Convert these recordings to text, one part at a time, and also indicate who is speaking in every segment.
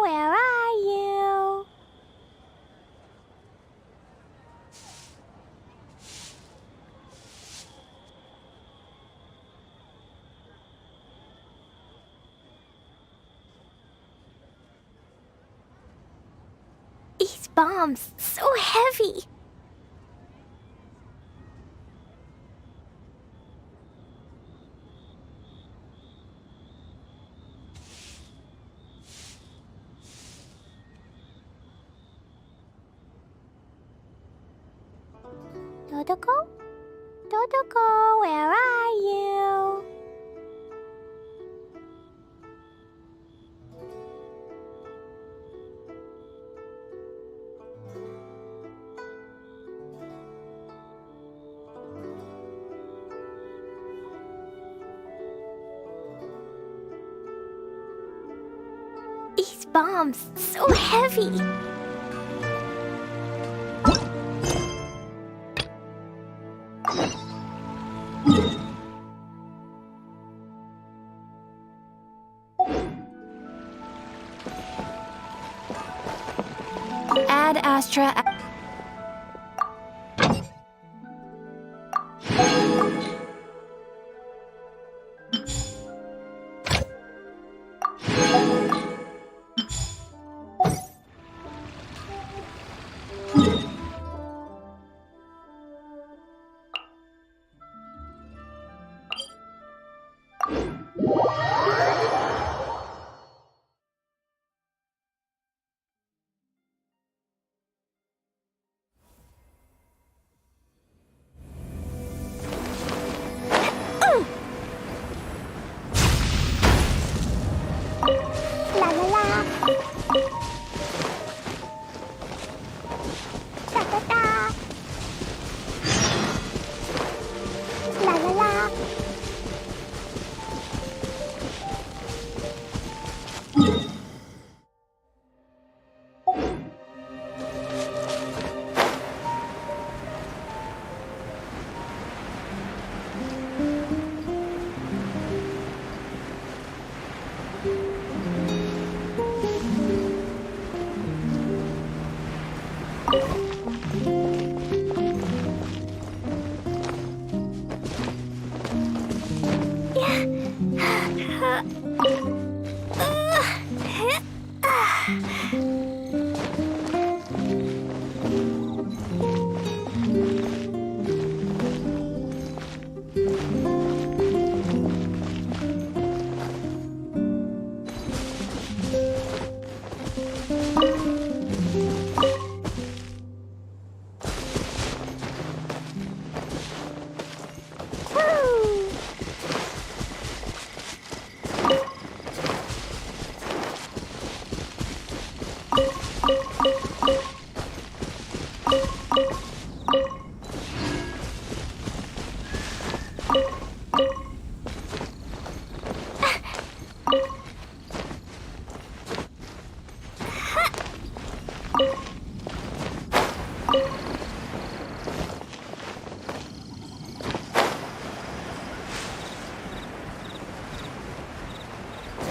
Speaker 1: where are you? These bombs, so heavy. Dodoko? Dodoko, where are you? These bombs, so heavy. Ad Astra. La la la. Da da da. La la la.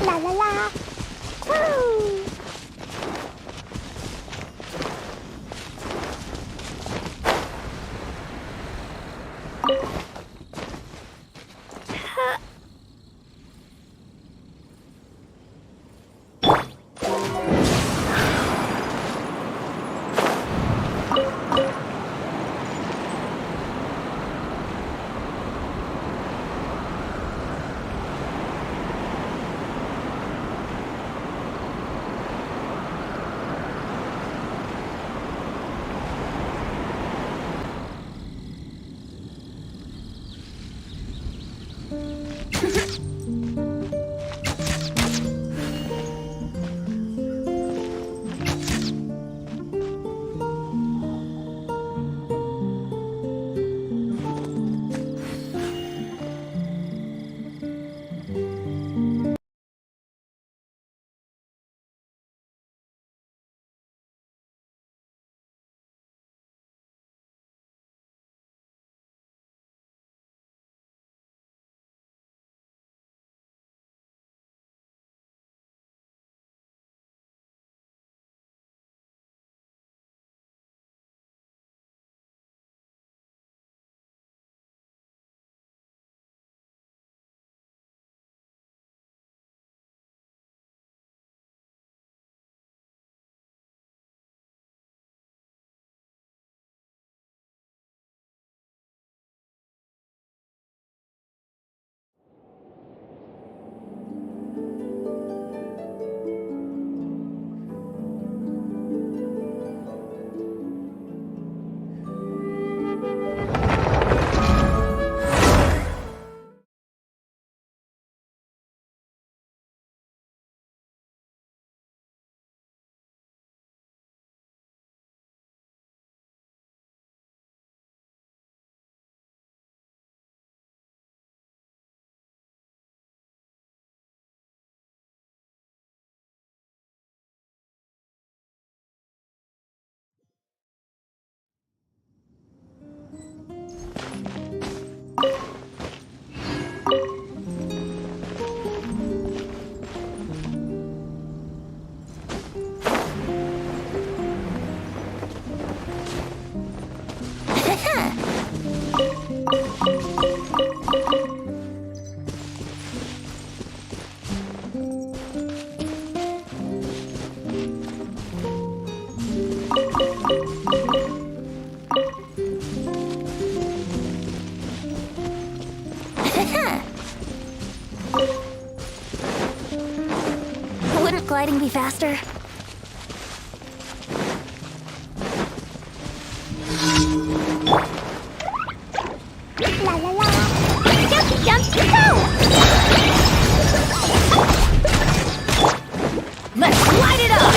Speaker 1: La la la. Woo!
Speaker 2: Wouldn't gliding be faster?
Speaker 1: La la la. Jumpy jumpy go!
Speaker 2: Let's light it up!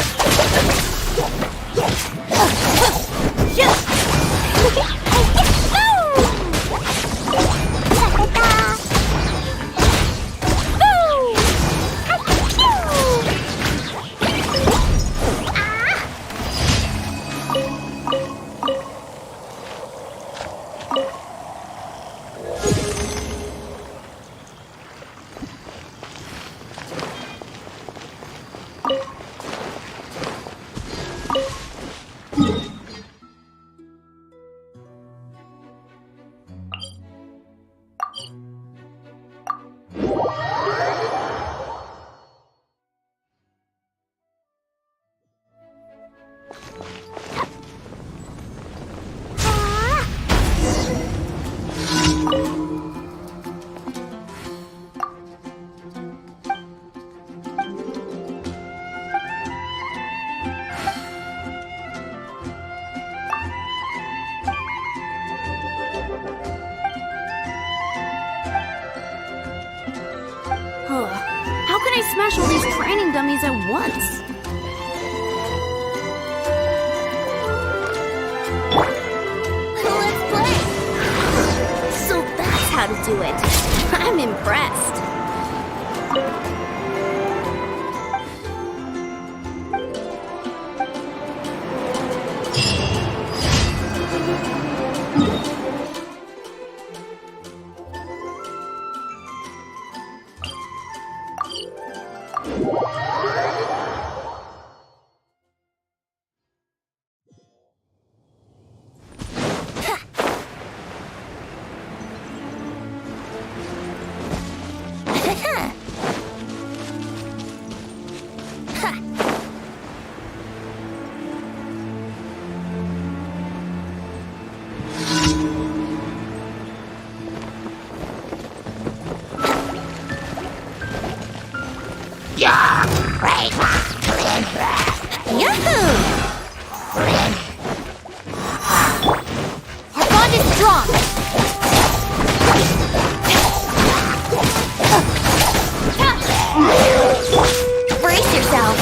Speaker 2: How can I smash all these training dummies at once? Let's play! So that's how to do it. I'm impressed. Yahoo! Our bond is strong! Brace yourself!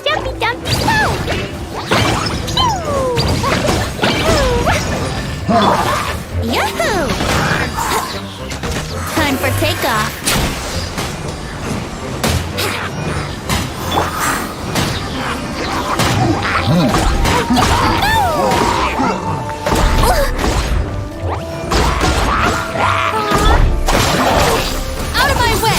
Speaker 1: Jumpy jumpy go!
Speaker 2: Yahoo! Time for takeoff. Out of my way!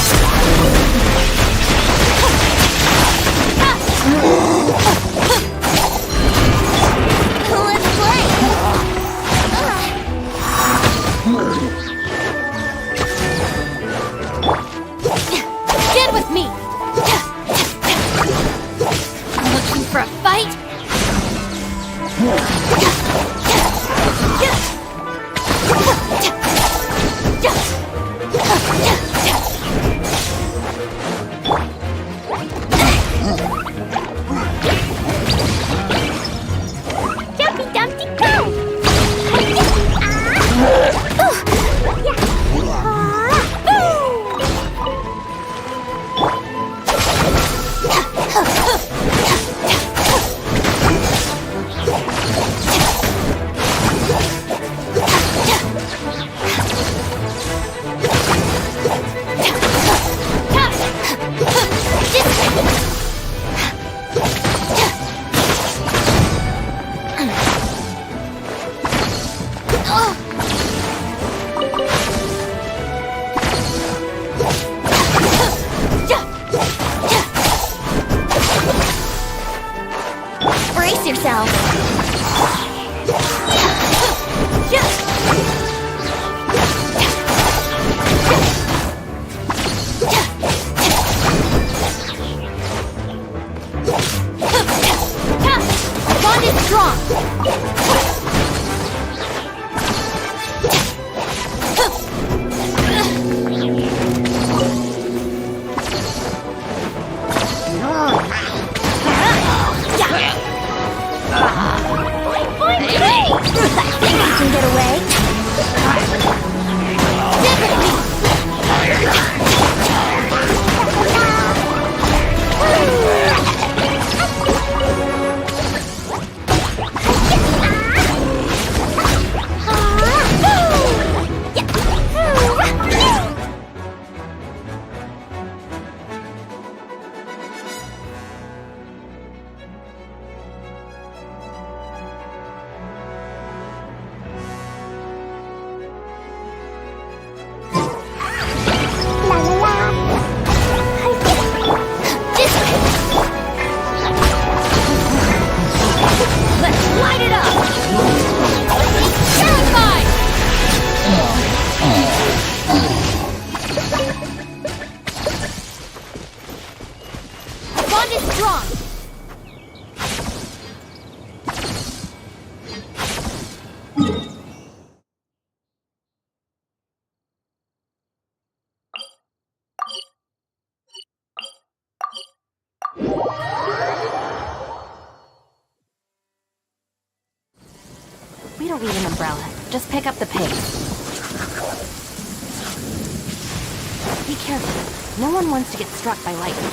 Speaker 2: Let's play! Get with me! Looking for a fight?
Speaker 1: Jumpy jumpy go!
Speaker 2: Brace yourself. Bond is strong. Just pick up the pace. Be careful. No one wants to get struck by lightning.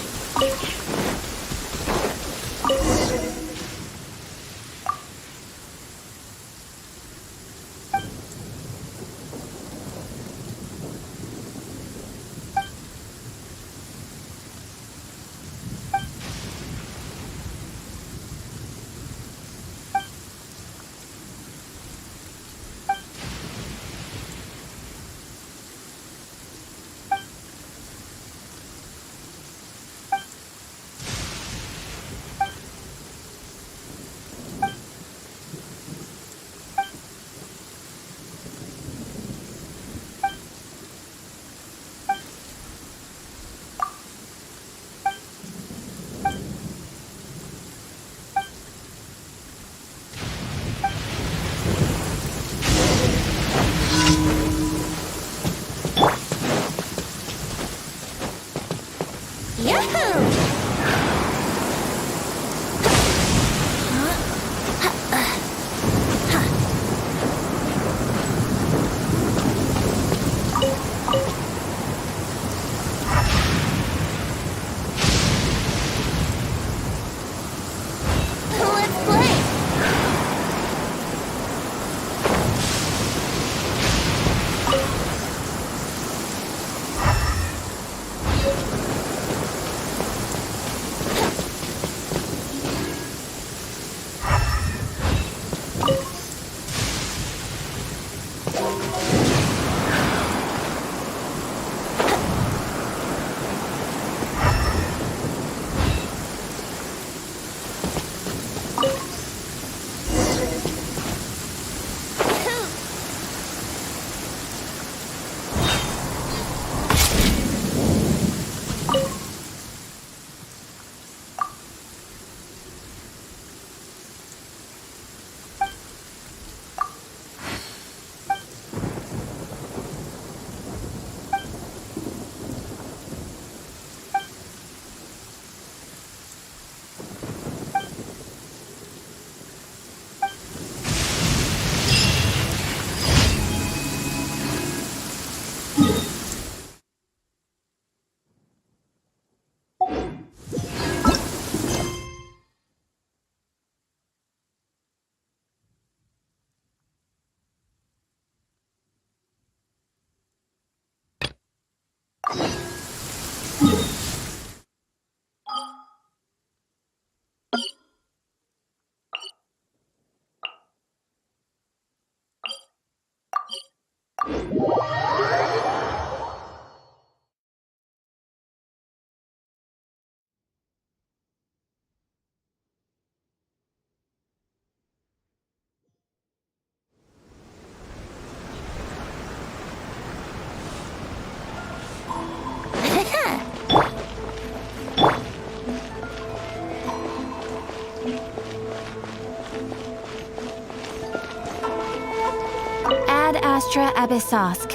Speaker 2: Ad Astra Abyssosk.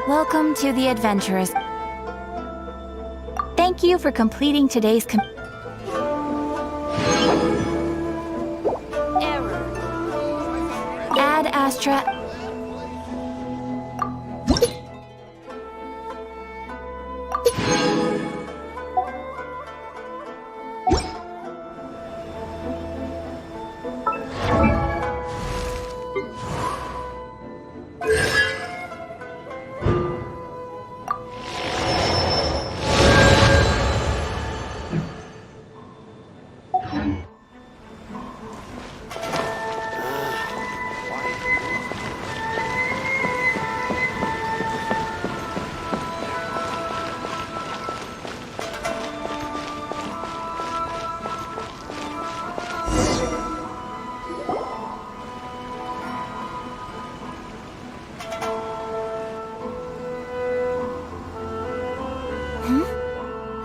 Speaker 2: Welcome to the Adventurers. Thank you for completing today's Error. Ad Astra.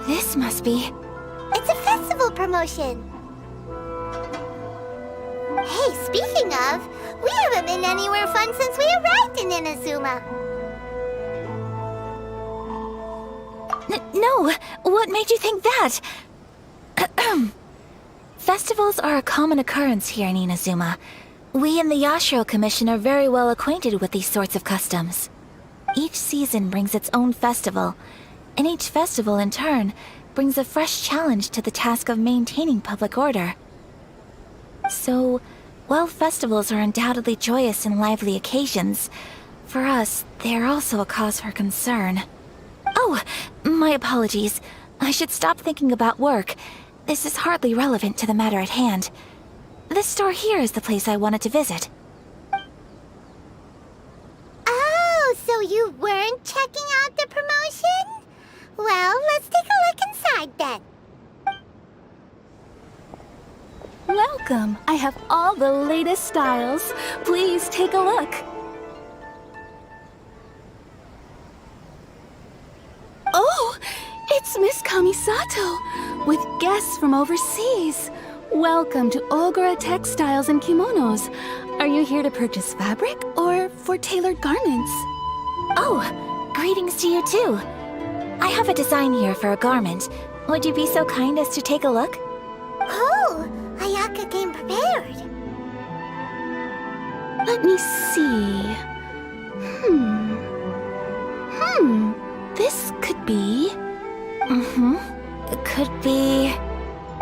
Speaker 2: This must be...
Speaker 1: It's a festival promotion. Hey, speaking of, we haven't been anywhere fun since we arrived in Inazuma.
Speaker 2: No! What made you think that? Festivals are a common occurrence here in Inazuma.
Speaker 3: We in the Yashiro Commission are very well acquainted with these sorts of customs. Each season brings its own festival, and each festival in turn brings a fresh challenge to the task of maintaining public order. So, while festivals are undoubtedly joyous and lively occasions, for us, they are also a cause for concern. Oh, my apologies. I should stop thinking about work. This is hardly relevant to the matter at hand. This store here is the place I wanted to visit.
Speaker 1: Oh, so you weren't checking out the promotion? Well, let's take a look inside then.
Speaker 2: Welcome. I have all the latest styles. Please take a look. Oh, it's Miss Kamisato with guests from overseas. Welcome to Ogura Textiles and Kimonos. Are you here to purchase fabric or for tailored garments?
Speaker 3: Oh, greetings to you too. I have a design here for a garment. Would you be so kind as to take a look?
Speaker 1: Oh, Ayaka came prepared.
Speaker 2: Let me see. This could be...
Speaker 3: It could be...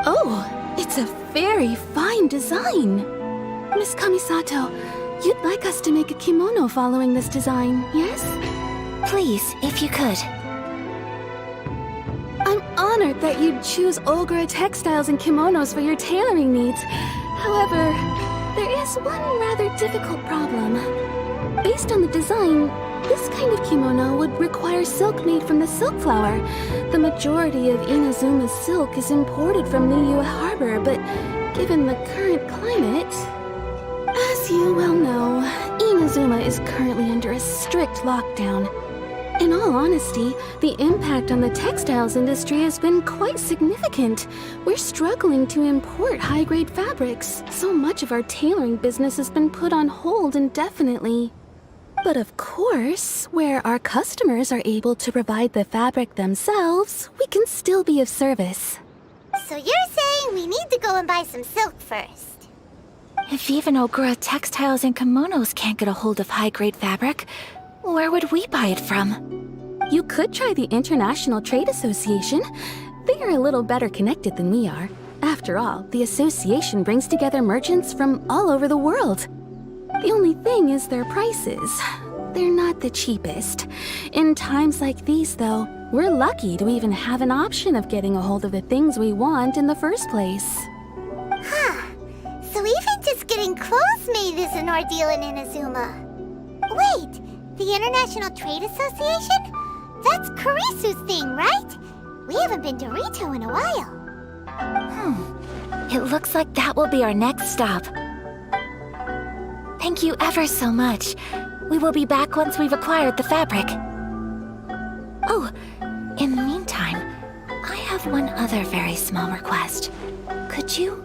Speaker 2: Oh, it's a very fine design. Miss Kamisato, you'd like us to make a kimono following this design, yes?
Speaker 3: Please, if you could.
Speaker 2: I'm honored that you'd choose Ogura Textiles and Kimonos for your tailoring needs. However, there is one rather difficult problem. Based on the design, this kind of kimono would require silk made from the silk flower. The majority of Inazuma's silk is imported from Liyue Harbor, but given the current climate... As you well know, Inazuma is currently under a strict lockdown. In all honesty, the impact on the textiles industry has been quite significant. We're struggling to import high-grade fabrics. So much of our tailoring business has been put on hold indefinitely. But of course, where our customers are able to provide the fabric themselves, we can still be of service.
Speaker 1: So you're saying we need to go and buy some silk first?
Speaker 3: If even Ogura Textiles and Kimonos can't get a hold of high-grade fabric, where would we buy it from?
Speaker 2: You could try the International Trade Association. They are a little better connected than we are. After all, the association brings together merchants from all over the world. The only thing is their prices. They're not the cheapest. In times like these, though, we're lucky to even have an option of getting a hold of the things we want in the first place.
Speaker 1: Huh. So even just getting clothes made is an ordeal in Inazuma. Wait, the International Trade Association? That's Kurisu's thing, right? We haven't been to Rito in a while.
Speaker 3: It looks like that will be our next stop. Thank you ever so much. We will be back once we've acquired the fabric. Oh, in the meantime, I have one other very small request. Could you?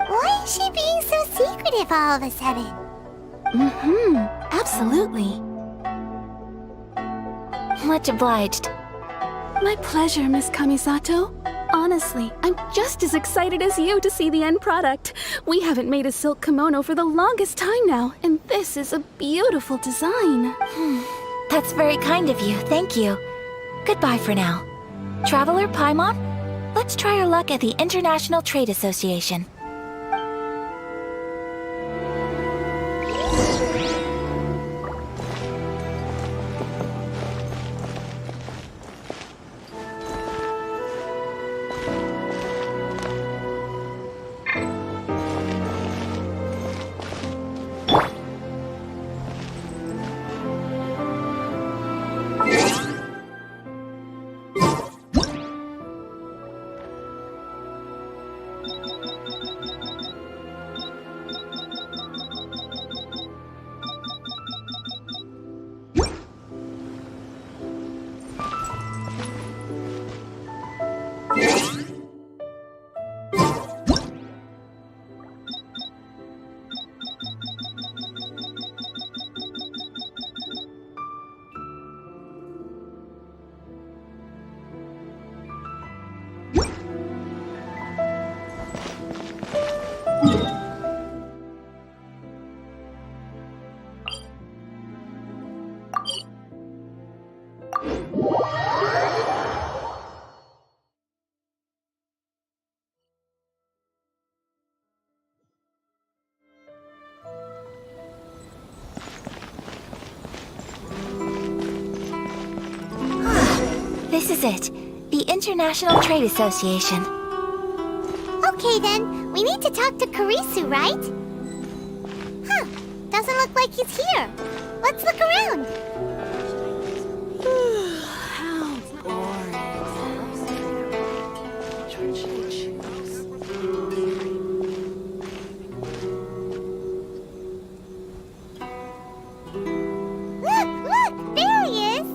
Speaker 1: Why is she being so secretive all of a sudden?
Speaker 2: Absolutely.
Speaker 3: Much obliged.
Speaker 2: My pleasure, Miss Kamisato. Honestly, I'm just as excited as you to see the end product. We haven't made a silk kimono for the longest time now, and this is a beautiful design.
Speaker 3: That's very kind of you, thank you. Goodbye for now. Traveler Paimon, let's try our luck at the International Trade Association. This is it. The International Trade Association.
Speaker 1: Okay then, we need to talk to Kurisu, right? Huh, doesn't look like he's here. Let's look around.
Speaker 2: How boring.
Speaker 1: Look, there he is.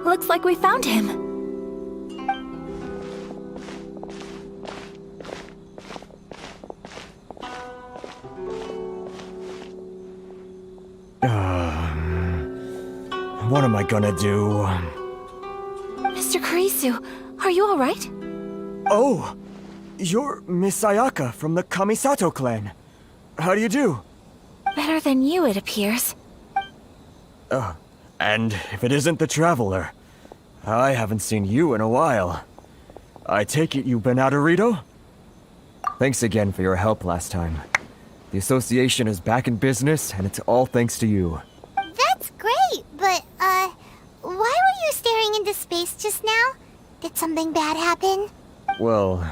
Speaker 3: Looks like we found him.
Speaker 4: What am I gonna do?
Speaker 3: Mr. Kurisu, are you alright?
Speaker 4: Oh! You're Miss Ayaka from the Kamisato clan. How do you do?
Speaker 3: Better than you, it appears.
Speaker 4: And if it isn't the Traveler, I haven't seen you in a while. I take it you've been out of Rito? Thanks again for your help last time. The association is back in business, and it's all thanks to you.
Speaker 1: That's great, but, why were you staring into space just now? Did something bad happen?
Speaker 4: Well,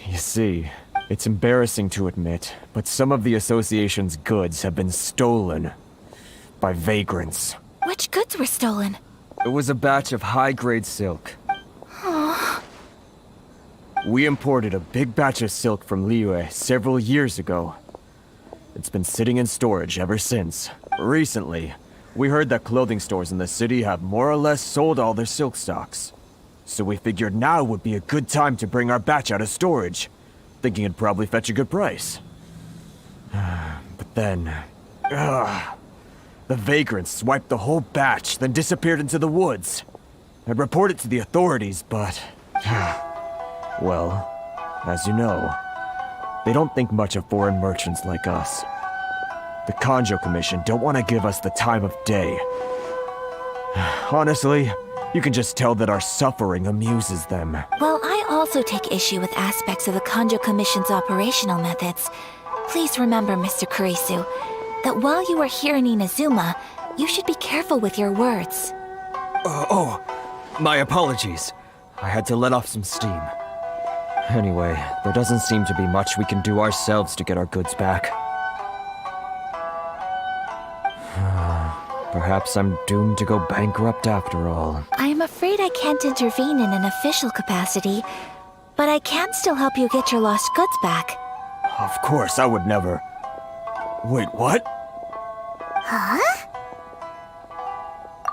Speaker 4: you see, it's embarrassing to admit, but some of the association's goods have been stolen by vagrants.
Speaker 3: Which goods were stolen?
Speaker 4: It was a batch of high-grade silk. We imported a big batch of silk from Liyue several years ago. It's been sitting in storage ever since. Recently, we heard that clothing stores in the city have more or less sold all their silk stocks. So we figured now would be a good time to bring our batch out of storage, thinking it'd probably fetch a good price. But then... the vagrants swiped the whole batch, then disappeared into the woods. I'd report it to the authorities, but... well, as you know, they don't think much of foreign merchants like us. The Kanjo Commission don't want to give us the time of day. Honestly, you can just tell that our suffering amuses them.
Speaker 3: Well, I also take issue with aspects of the Kanjo Commission's operational methods. Please remember, Mr. Kurisu, that while you are here in Inazuma, you should be careful with your words.
Speaker 4: My apologies. I had to let off some steam. Anyway, there doesn't seem to be much we can do ourselves to get our goods back. Perhaps I'm doomed to go bankrupt after all.
Speaker 3: I am afraid I can't intervene in an official capacity, but I can still help you get your lost goods back.
Speaker 4: Of course, I would never... Wait, what?
Speaker 1: Huh?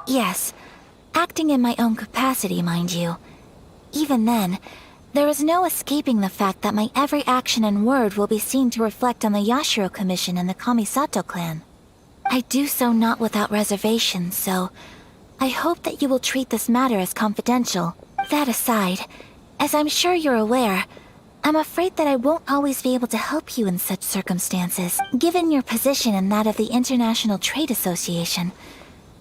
Speaker 3: Yes, acting in my own capacity, mind you. Even then, there is no escaping the fact that my every action and word will be seen to reflect on the Yashiro Commission and the Kamisato clan. I do so not without reservations, so I hope that you will treat this matter as confidential. That aside, as I'm sure you're aware, I'm afraid that I won't always be able to help you in such circumstances. Given your position and that of the International Trade Association,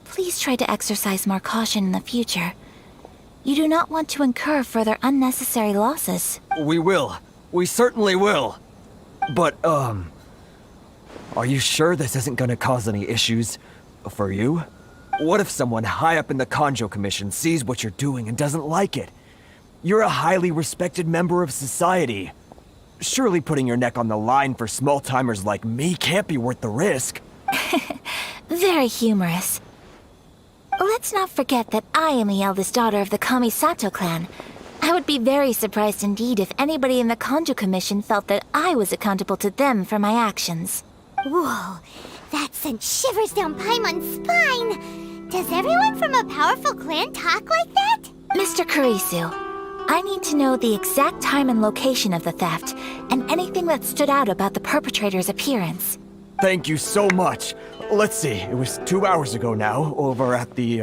Speaker 3: please try to exercise more caution in the future. You do not want to incur further unnecessary losses.
Speaker 4: We will. We certainly will. But, are you sure this isn't gonna cause any issues for you? What if someone high up in the Kanjo Commission sees what you're doing and doesn't like it? You're a highly respected member of society. Surely putting your neck on the line for small-timers like me can't be worth the risk.
Speaker 3: Very humorous. Let's not forget that I am the eldest daughter of the Kamisato clan. I would be very surprised indeed if anybody in the Kanjo Commission felt that I was accountable to them for my actions.
Speaker 1: Whoa, that sent shivers down Paimon's spine. Does everyone from a powerful clan talk like that?
Speaker 3: Mr. Kurisu, I need to know the exact time and location of the theft, and anything that stood out about the perpetrator's appearance.
Speaker 4: Thank you so much. Let's see, it was 2 hours ago now, over at the,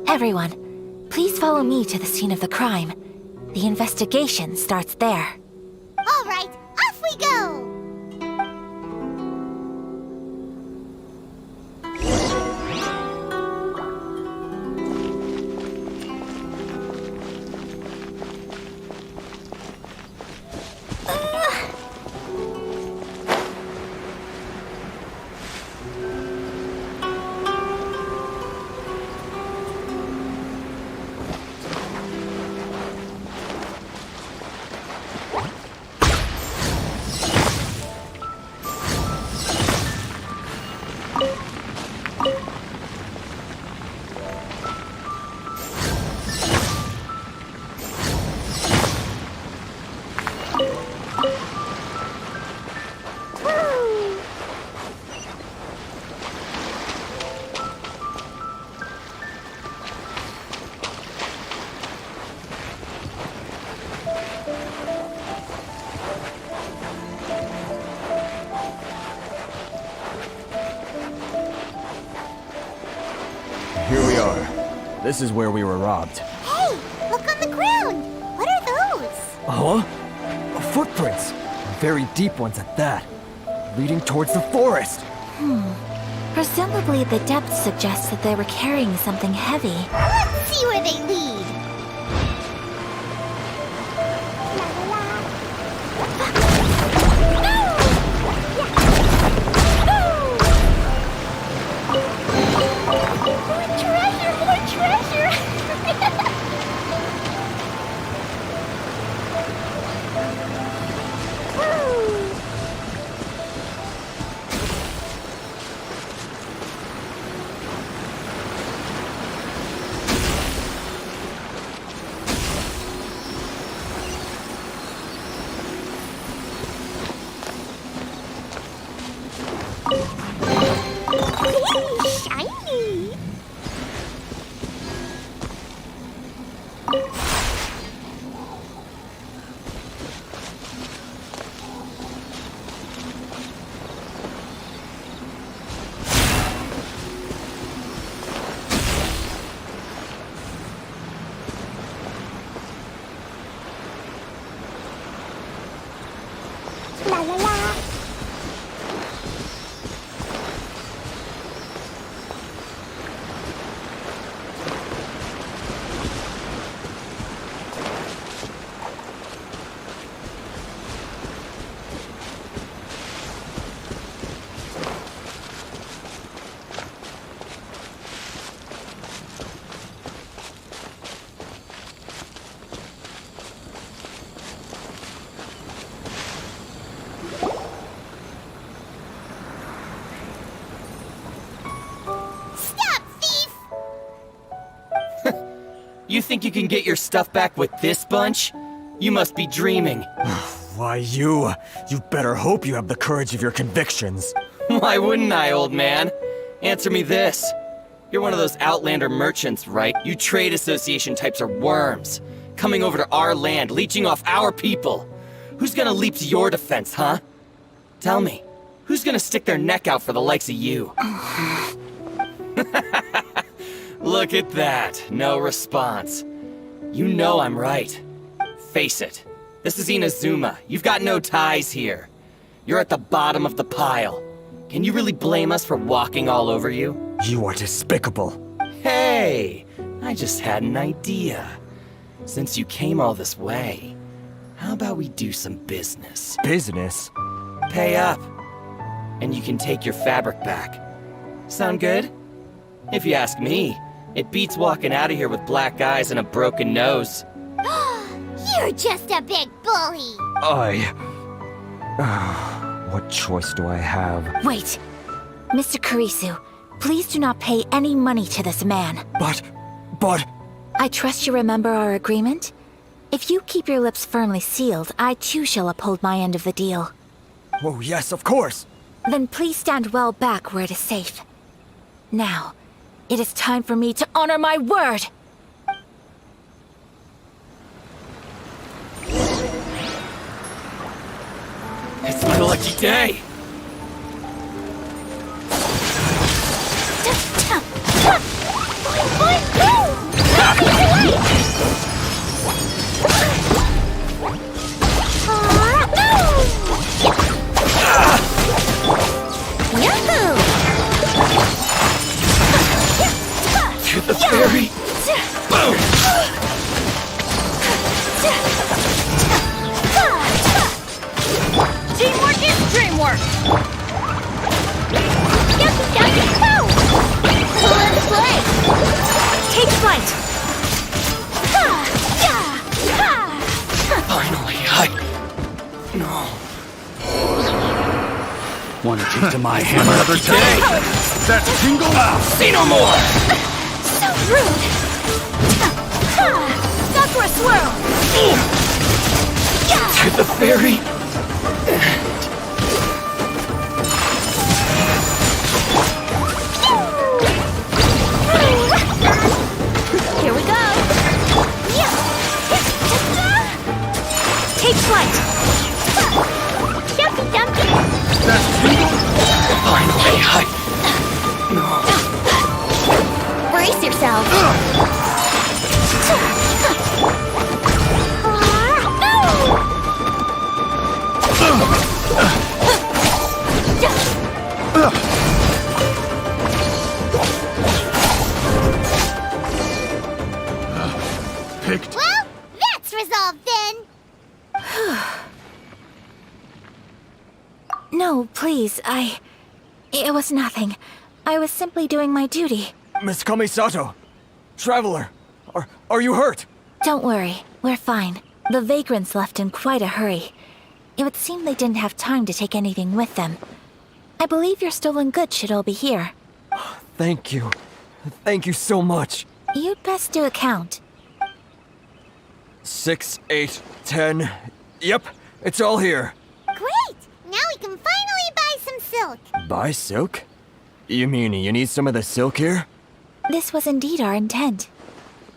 Speaker 3: Everyone, please follow me to the scene of the crime. The investigation starts there.
Speaker 1: All right, off we go!
Speaker 4: This is where we were robbed.
Speaker 1: Hey, look on the ground. What are those?
Speaker 5: Huh? Footprints. Very deep ones at that. Leading towards the forest.
Speaker 3: Presumably, the depth suggests that they were carrying something heavy.
Speaker 1: Let's see where they lead. More treasure, more treasure! Shiny! La la la! Stop, thief!
Speaker 6: You think you can get your stuff back with this bunch? You must be dreaming.
Speaker 4: Why, you better hope you have the courage of your convictions.
Speaker 6: Why wouldn't I, old man? Answer me this. You're one of those Outlander merchants, right? You trade association types are worms. Coming over to our land, leeching off our people. Who's gonna leap to your defense, huh? Tell me, who's gonna stick their neck out for the likes of you? Look at that, no response. You know I'm right. Face it, this is Inazuma. You've got no ties here. You're at the bottom of the pile. Can you really blame us for walking all over you?
Speaker 4: You are despicable.
Speaker 6: Hey, I just had an idea. Since you came all this way, how about we do some business?
Speaker 4: Business?
Speaker 6: Pay up, and you can take your fabric back. Sound good? If you ask me, it beats walking out of here with black eyes and a broken nose.
Speaker 1: You're just a big bully!
Speaker 5: What choice do I have?
Speaker 3: Wait! Mr. Kurisu, please do not pay any money to this man.
Speaker 5: But...
Speaker 3: I trust you remember our agreement? If you keep your lips firmly sealed, I too shall uphold my end of the deal.
Speaker 5: Oh yes, of course!
Speaker 3: Then please stand well back where it is safe. Now, it is time for me to honor my word!
Speaker 6: It's my lucky day! To the ferry! Boom!
Speaker 1: Teamwork is dreamwork! Let's play!
Speaker 3: Take flight!
Speaker 6: Finally, No.
Speaker 7: Want a taste of my hammer? Another day! That tingle?
Speaker 6: Say no more!
Speaker 3: So rude! Sakura swirl!
Speaker 6: To the ferry!
Speaker 3: Here we go! Take flight!
Speaker 1: Dumpy dumpy!
Speaker 7: That tingle?
Speaker 6: Finally,
Speaker 3: Brace yourself!
Speaker 1: off then!
Speaker 3: No, please, It was nothing. I was simply doing my duty.
Speaker 4: Miss Kamisato! Traveler! Are you hurt?
Speaker 3: Don't worry, we're fine. The vagrants left in quite a hurry. It would seem they didn't have time to take anything with them. I believe your stolen goods should all be here.
Speaker 5: Thank you. Thank you so much.
Speaker 3: You'd best do a count.
Speaker 4: 6, 8, 10. Yep, it's all here.
Speaker 1: Great! Now we can finally buy some silk!
Speaker 4: Buy silk? You mean you need some of the silk here?
Speaker 3: This was indeed our intent.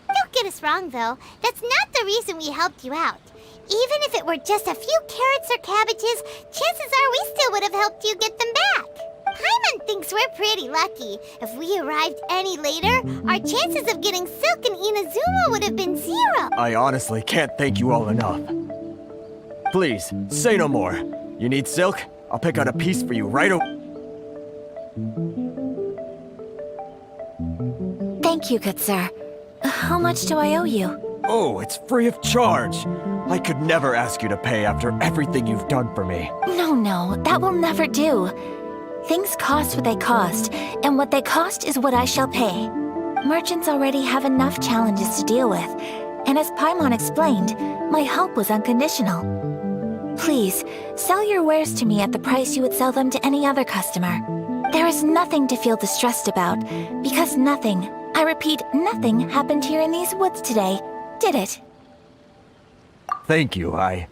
Speaker 1: Don't get us wrong, though. That's not the reason we helped you out. Even if it were just a few carrots or cabbages, chances are we still would have helped you get them back. Paimon thinks we're pretty lucky. If we arrived any later, our chances of getting silk in Inazuma would have been 0.
Speaker 4: I honestly can't thank you all enough. Please, say no more. You need silk? I'll pick out a piece for you right away.
Speaker 3: Thank you, good sir. How much do I owe you?
Speaker 4: Oh, it's free of charge. I could never ask you to pay after everything you've done for me.
Speaker 3: No, that will never do. Things cost what they cost, and what they cost is what I shall pay. Merchants already have enough challenges to deal with, and as Paimon explained, my help was unconditional. Please, sell your wares to me at the price you would sell them to any other customer. There is nothing to feel distressed about, because nothing, I repeat, nothing happened here in these woods today, did it?
Speaker 4: Thank you. I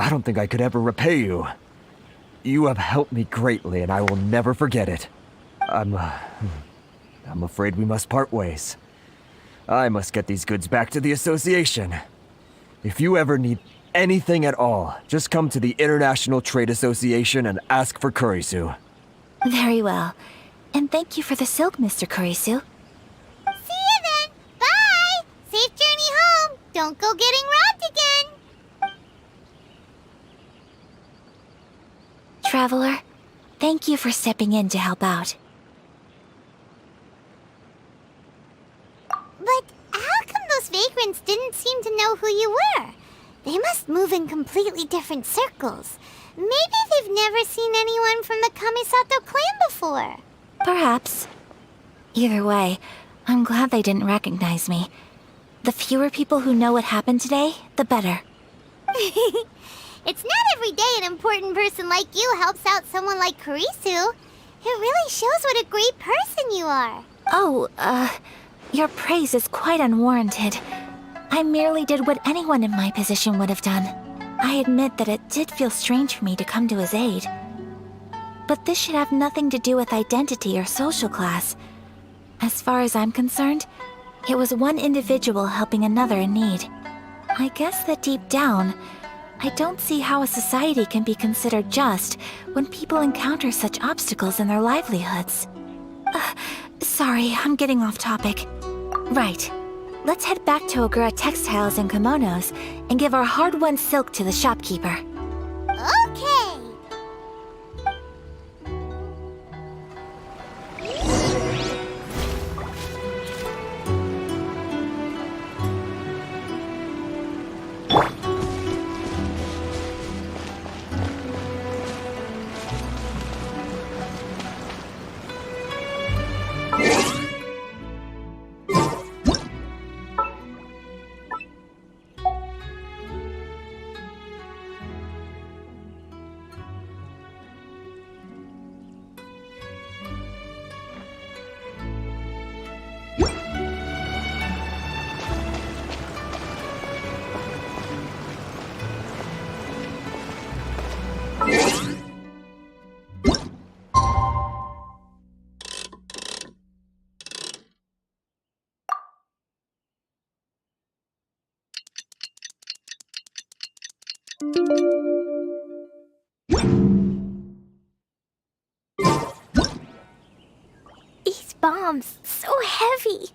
Speaker 4: don't think I could ever repay you. You have helped me greatly, and I will never forget it. I'm afraid we must part ways. I must get these goods back to the association. If you ever need anything at all, just come to the International Trade Association and ask for Kurisu.
Speaker 3: Very well. And thank you for the silk, Mr. Kurisu.
Speaker 1: See you then! Bye! Safe journey home! Don't go getting robbed again!
Speaker 3: Traveler, thank you for stepping in to help out.
Speaker 1: But how come those vagrants didn't seem to know who you were? They must move in completely different circles. Maybe they've never seen anyone from the Kamisato clan before.
Speaker 3: Perhaps. Either way, I'm glad they didn't recognize me. The fewer people who know what happened today, the better.
Speaker 1: It's not every day an important person like you helps out someone like Kurisu. It really shows what a great person you are.
Speaker 3: Oh, your praise is quite unwarranted. I merely did what anyone in my position would have done. I admit that it did feel strange for me to come to his aid. But this should have nothing to do with identity or social class. As far as I'm concerned, it was one individual helping another in need. I guess that deep down, I don't see how a society can be considered just when people encounter such obstacles in their livelihoods. Sorry, I'm getting off topic. Right. Let's head back to Ogura Textiles and Kimonos and give our hard-won silk to the shopkeeper.
Speaker 1: Okay. These bombs, so heavy.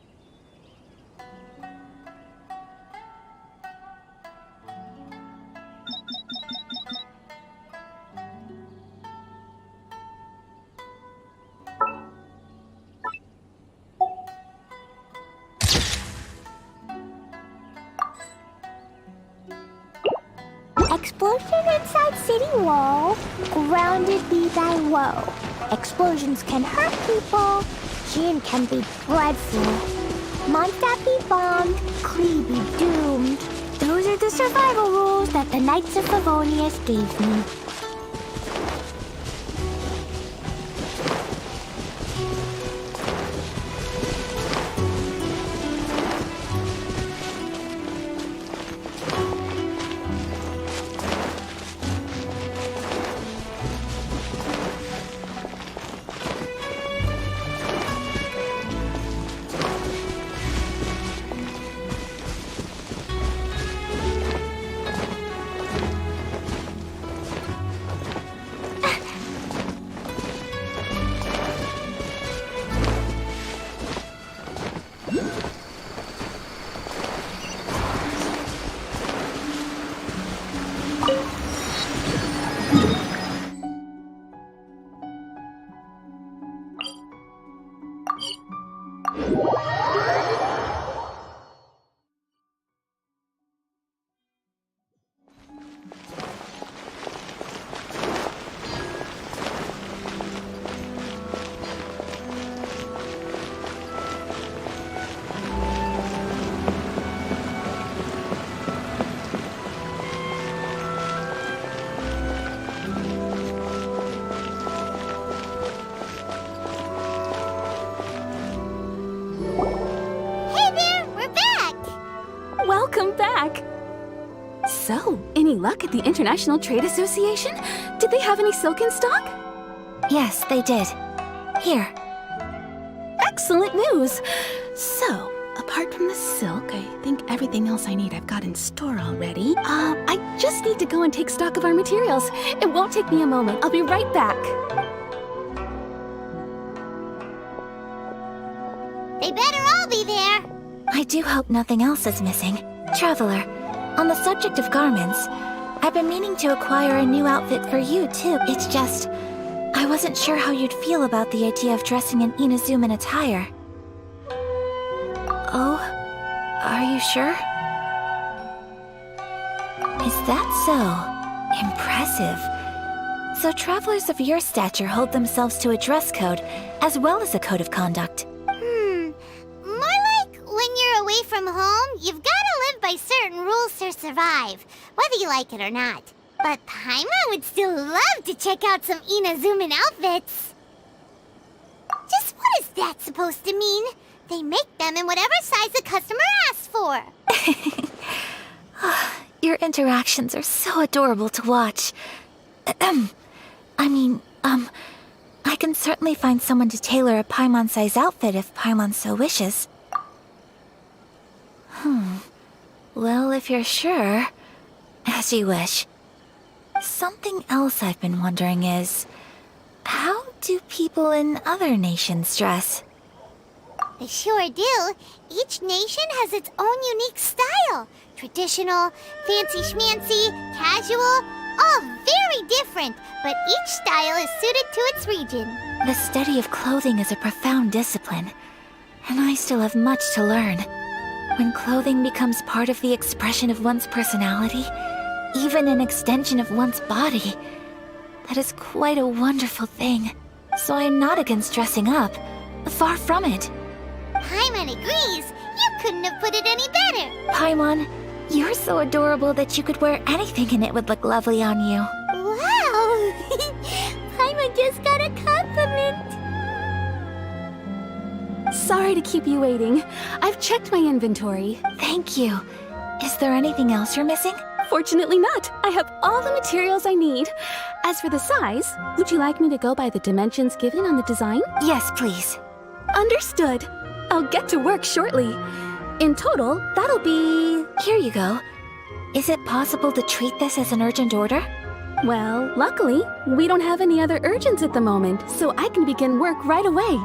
Speaker 1: Explosion inside city wall. Grounded be thy woe. Explosions can hurt people. Gin can be dreadful. Mondstadt be bombed. Klee be doomed. Those are the survival rules that the Knights of Favonius gave me.
Speaker 2: Welcome back! So, any luck at the International Trade Association? Did they have any silk in stock?
Speaker 3: Yes, they did. Here.
Speaker 2: Excellent news! So, apart from the silk, I think everything else I need I've got in store already. I just need to go and take stock of our materials. It won't take me a moment. I'll be right back.
Speaker 1: They better all be there.
Speaker 3: I do hope nothing else is missing. Traveler, on the subject of garments, I've been meaning to acquire a new outfit for you, too. It's just, I wasn't sure how you'd feel about the idea of dressing in Inazuman attire. Oh, are you sure? Is that so? Impressive. So travelers of your stature hold themselves to a dress code, as well as a code of conduct.
Speaker 1: More like when you're away from home, you've got to live by certain rules to survive, whether you like it or not. But Paimon would still love to check out some Inazuman outfits. Just what is that supposed to mean? They make them in whatever size the customer asks for.
Speaker 3: Your interactions are so adorable to watch. I can certainly find someone to tailor a Paimon-size outfit if Paimon so wishes. Well, if you're sure, as you wish. Something else I've been wondering is, how do people in other nations dress?
Speaker 1: They sure do. Each nation has its own unique style. Traditional, fancy schmancy, casual, all very different, but each style is suited to its region.
Speaker 3: The study of clothing is a profound discipline, and I still have much to learn. When clothing becomes part of the expression of one's personality, even an extension of one's body, that is quite a wonderful thing. So I'm not against dressing up. Far from it.
Speaker 1: Paimon agrees. You couldn't have put it any better.
Speaker 3: Paimon, you're so adorable that you could wear anything and it would look lovely on you.
Speaker 1: Wow! Paimon just got a compliment.
Speaker 2: Sorry to keep you waiting. I've checked my inventory.
Speaker 3: Thank you. Is there anything else you're missing?
Speaker 2: Fortunately not. I have all the materials I need. As for the size, would you like me to go by the dimensions given on the design?
Speaker 3: Yes, please.
Speaker 2: Understood. I'll get to work shortly. In total, that'll be...
Speaker 3: Here you go. Is it possible to treat this as an urgent order?
Speaker 2: Well, luckily, we don't have any other urgents at the moment, so I can begin work right away.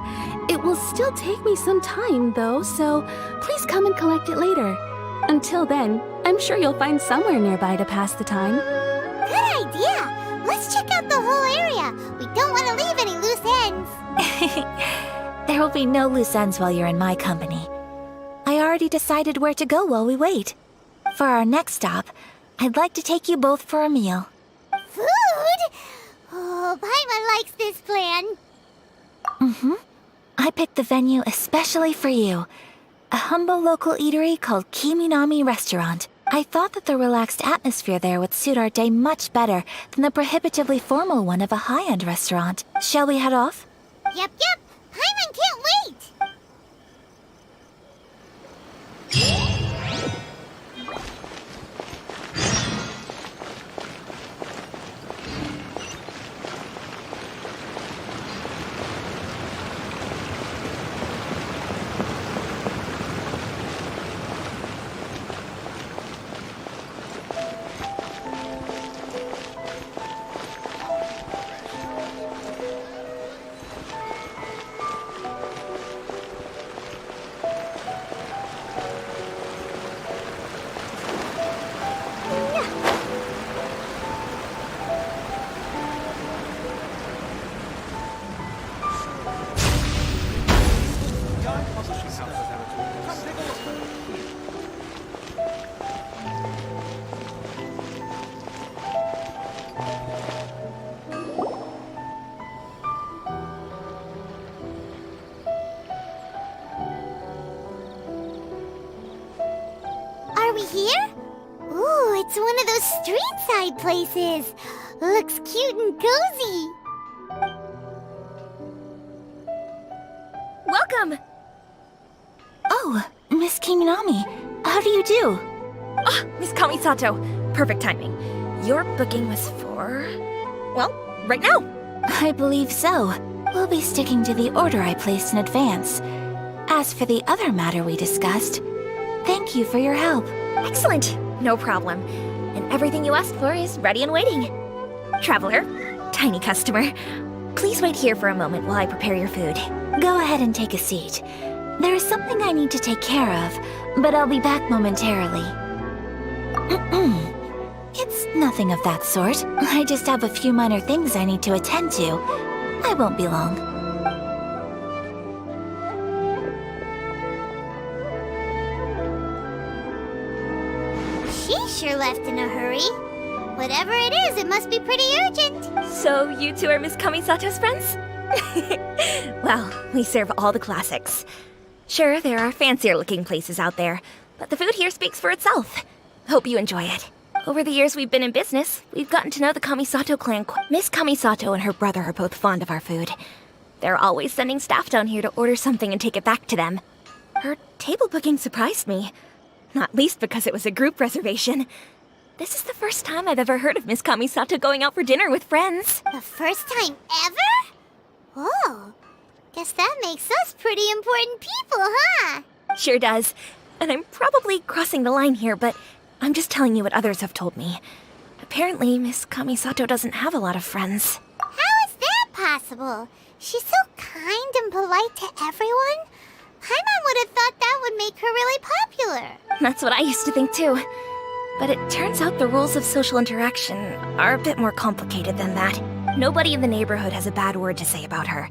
Speaker 2: It will still take me some time, though, so please come and collect it later. Until then, I'm sure you'll find somewhere nearby to pass the time.
Speaker 1: Good idea. Let's check out the whole area. We don't want to leave any loose ends.
Speaker 3: There will be no loose ends while you're in my company. I already decided where to go while we wait. For our next stop, I'd like to take you both for a meal.
Speaker 1: Food? Oh, Paimon likes this plan.
Speaker 3: I picked the venue especially for you. A humble local eatery called Kiminami Restaurant. I thought that the relaxed atmosphere there would suit our day much better than the prohibitively formal one of a high-end restaurant. Shall we head off?
Speaker 1: Yep. Paimon can't wait. Are we here? Ooh, it's one of those street-side places. Looks cute and cozy.
Speaker 2: Welcome!
Speaker 3: Oh, Miss Kiminami, how do you do?
Speaker 2: Ah, Miss Kamisato. Perfect timing. Your booking was for... well, right now.
Speaker 3: I believe so. We'll be sticking to the order I placed in advance. As for the other matter we discussed, thank you for your help.
Speaker 2: Excellent. No problem. And everything you asked for is ready and waiting. Traveler, tiny customer, please wait here for a moment while I prepare your food.
Speaker 3: Go ahead and take a seat. There is something I need to take care of, but I'll be back momentarily. It's nothing of that sort. I just have a few minor things I need to attend to. I won't be long.
Speaker 1: She sure left in a hurry. Whatever it is, it must be pretty urgent.
Speaker 2: So you two are Miss Kamisato's friends? Well, we serve all the classics. Sure, there are fancier looking places out there, but the food here speaks for itself. Hope you enjoy it. Over the years we've been in business, we've gotten to know the Kamisato clan. Miss Kamisato and her brother are both fond of our food. They're always sending staff down here to order something and take it back to them. Her table booking surprised me, not least because it was a group reservation. This is the first time I've ever heard of Miss Kamisato going out for dinner with friends.
Speaker 1: The first time ever? Oh, guess that makes us pretty important people, huh?
Speaker 2: Sure does. And I'm probably crossing the line here, but I'm just telling you what others have told me. Apparently, Miss Kamisato doesn't have a lot of friends.
Speaker 1: How is that possible? She's so kind and polite to everyone. Paimon would have thought that would make her really popular.
Speaker 2: That's what I used to think too. But it turns out the rules of social interaction are a bit more complicated than that. Nobody in the neighborhood has a bad word to say about her.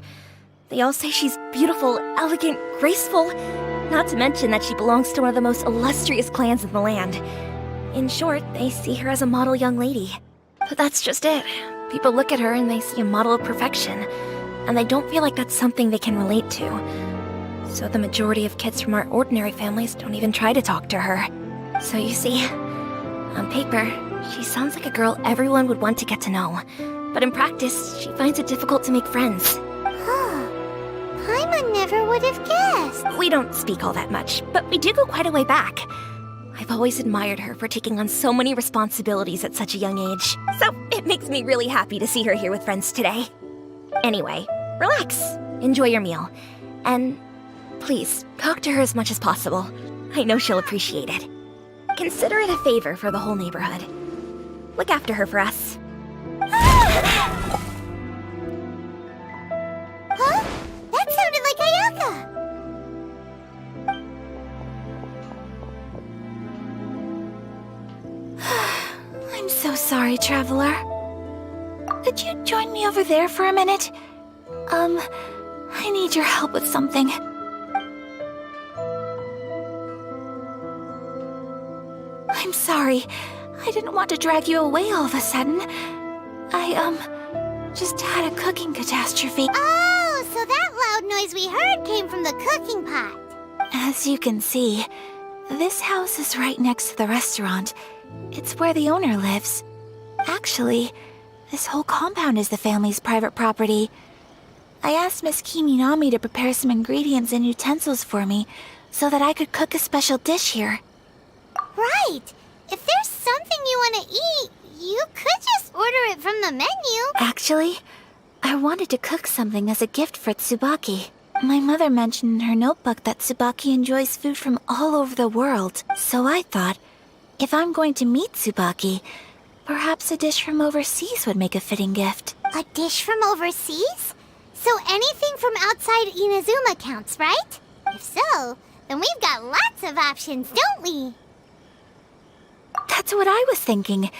Speaker 2: They all say she's beautiful, elegant, graceful, not to mention that she belongs to one of the most illustrious clans in the land. In short, they see her as a model young lady. But that's just it. People look at her and they see a model of perfection, and they don't feel like that's something they can relate to. So the majority of kids from our ordinary families don't even try to talk to her. So you see, on paper, she sounds like a girl everyone would want to get to know. But in practice, she finds it difficult to make friends.
Speaker 1: Huh. Paimon never would have guessed.
Speaker 2: We don't speak all that much, but we do go quite a way back. I've always admired her for taking on so many responsibilities at such a young age. So it makes me really happy to see her here with friends today. Anyway, relax, enjoy your meal, and please, talk to her as much as possible. I know she'll appreciate it. Consider it a favor for the whole neighborhood. Look after her for us.
Speaker 1: Huh? That sounded like Ayaka.
Speaker 3: I'm so sorry, traveler. Could you join me over there for a minute? I need your help with something. I'm sorry. I didn't want to drag you away all of a sudden. Just had a cooking catastrophe.
Speaker 1: Oh, so that loud noise we heard came from the cooking pot.
Speaker 3: As you can see, this house is right next to the restaurant. It's where the owner lives. Actually, this whole compound is the family's private property. I asked Miss Kiminami to prepare some ingredients and utensils for me so that I could cook a special dish here.
Speaker 1: Right. If there's something you want to eat, you could just order it from the menu.
Speaker 3: Actually, I wanted to cook something as a gift for Tsubaki. My mother mentioned in her notebook that Tsubaki enjoys food from all over the world, so I thought, if I'm going to meet Tsubaki, perhaps a dish from overseas would make a fitting gift.
Speaker 1: A dish from overseas? So anything from outside Inazuma counts, right? If so, then we've got lots of options, don't we?
Speaker 3: That's what I was thinking.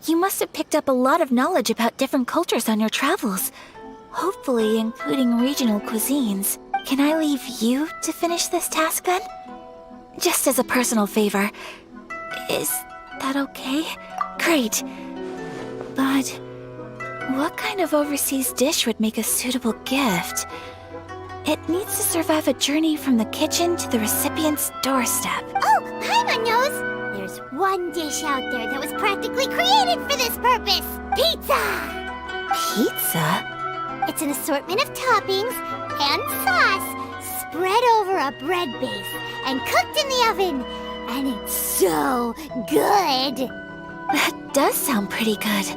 Speaker 3: You must have picked up a lot of knowledge about different cultures on your travels, hopefully including regional cuisines. Can I leave you to finish this task then? Just as a personal favor. Is that okay? Great. But what kind of overseas dish would make a suitable gift? It needs to survive a journey from the kitchen to the recipient's doorstep.
Speaker 1: Oh, Paimon knows! There's one dish out there that was practically created for this purpose! Pizza!
Speaker 3: Pizza?
Speaker 1: It's an assortment of toppings and sauce spread over a bread base and cooked in the oven. And it's so good!
Speaker 3: That does sound pretty good.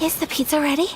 Speaker 3: Is the pizza ready?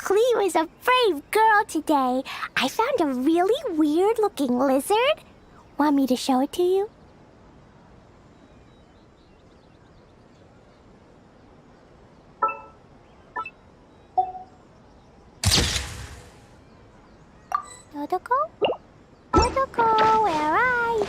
Speaker 1: Cleo is a brave girl today. I found a really weird-looking lizard. Want me to show it to you? Dodoko? Dodoko, where are you?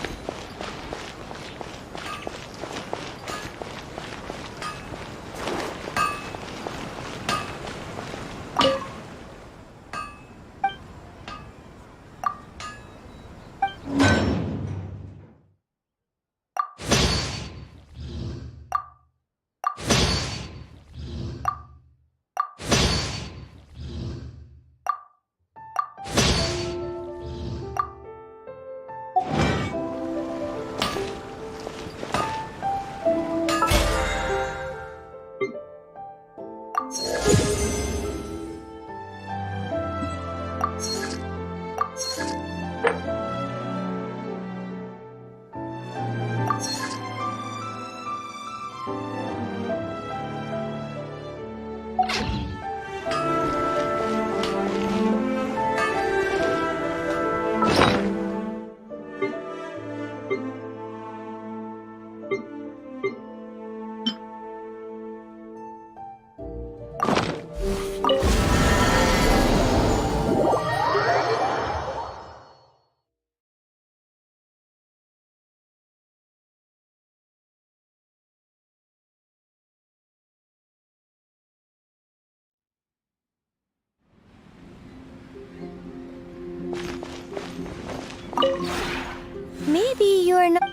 Speaker 1: Maybe you're not.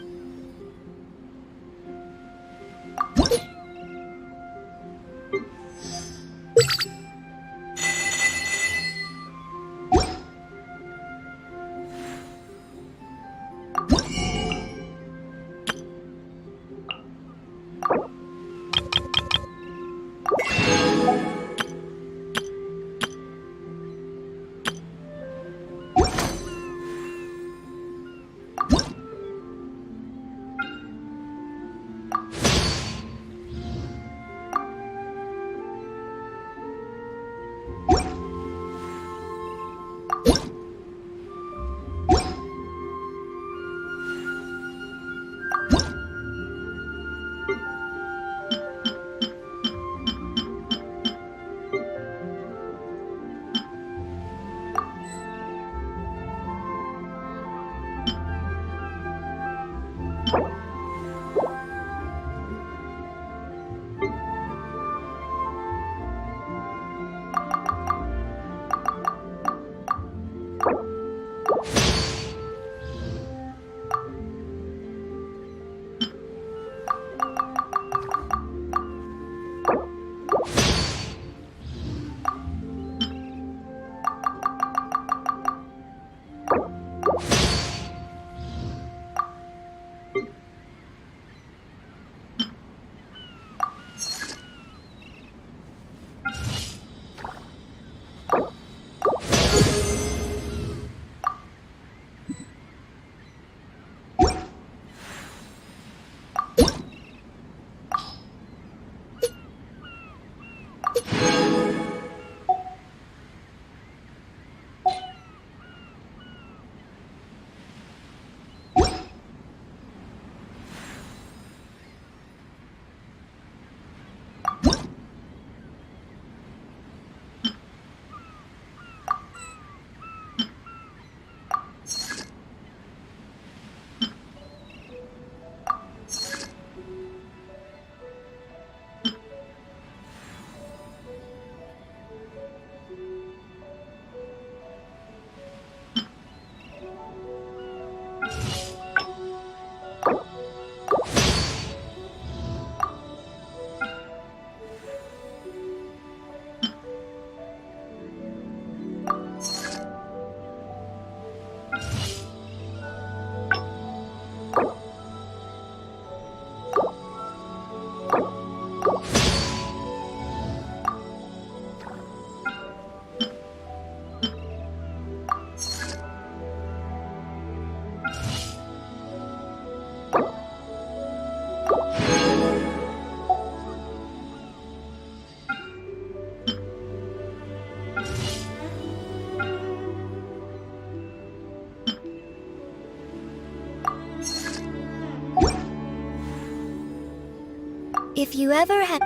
Speaker 3: If you ever had...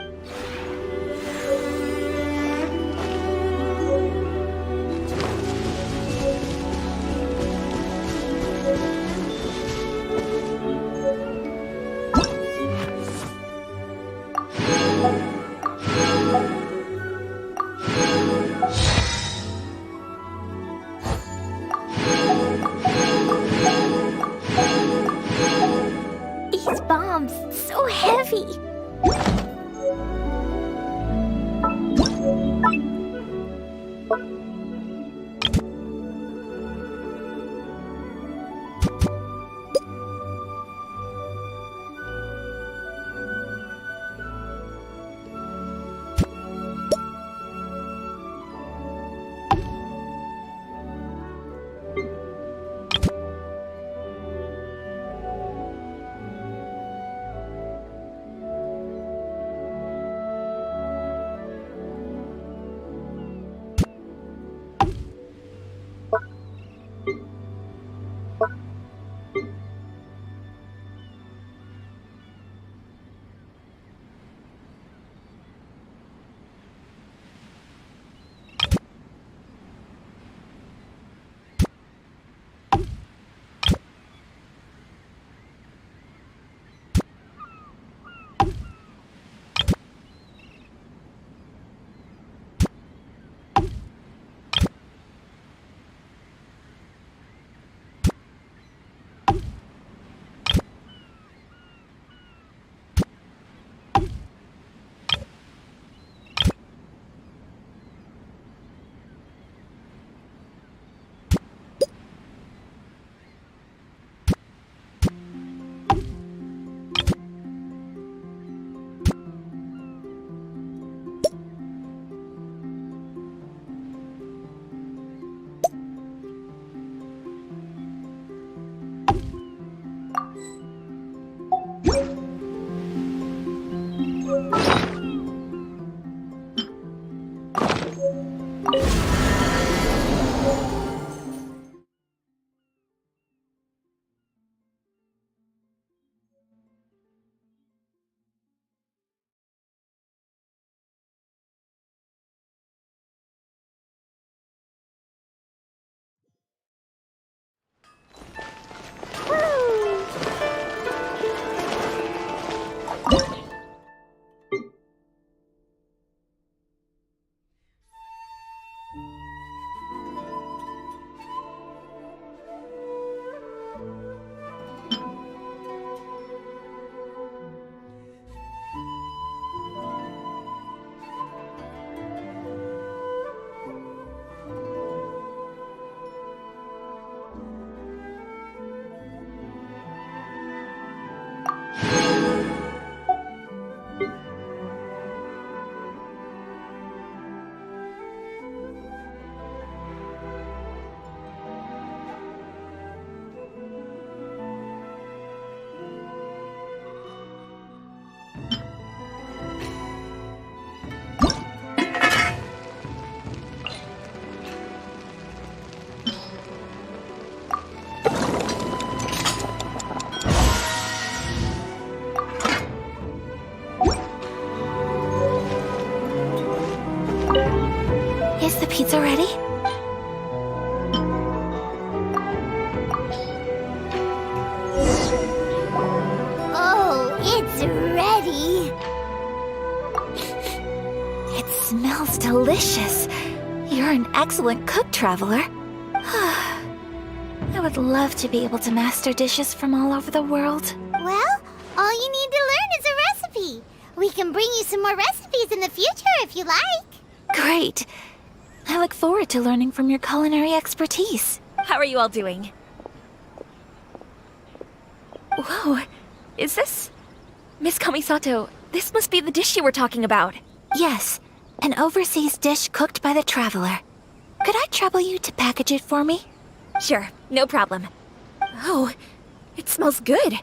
Speaker 1: These bombs, so heavy.
Speaker 3: Is the pizza ready?
Speaker 1: Oh, it's ready.
Speaker 3: It smells delicious. You're an excellent cook, Traveler. I would love to be able to master dishes from all over the world.
Speaker 1: Well, all you need to learn is a recipe. We can bring you some more recipes in the future if you like.
Speaker 3: Great. I look forward to learning from your culinary expertise.
Speaker 8: How are you all doing? Whoa, is this... Miss Kamisato, this must be the dish you were talking about.
Speaker 3: Yes, an overseas dish cooked by the Traveler. Could I trouble you to package it for me?
Speaker 8: Sure, no problem. Oh, it smells good.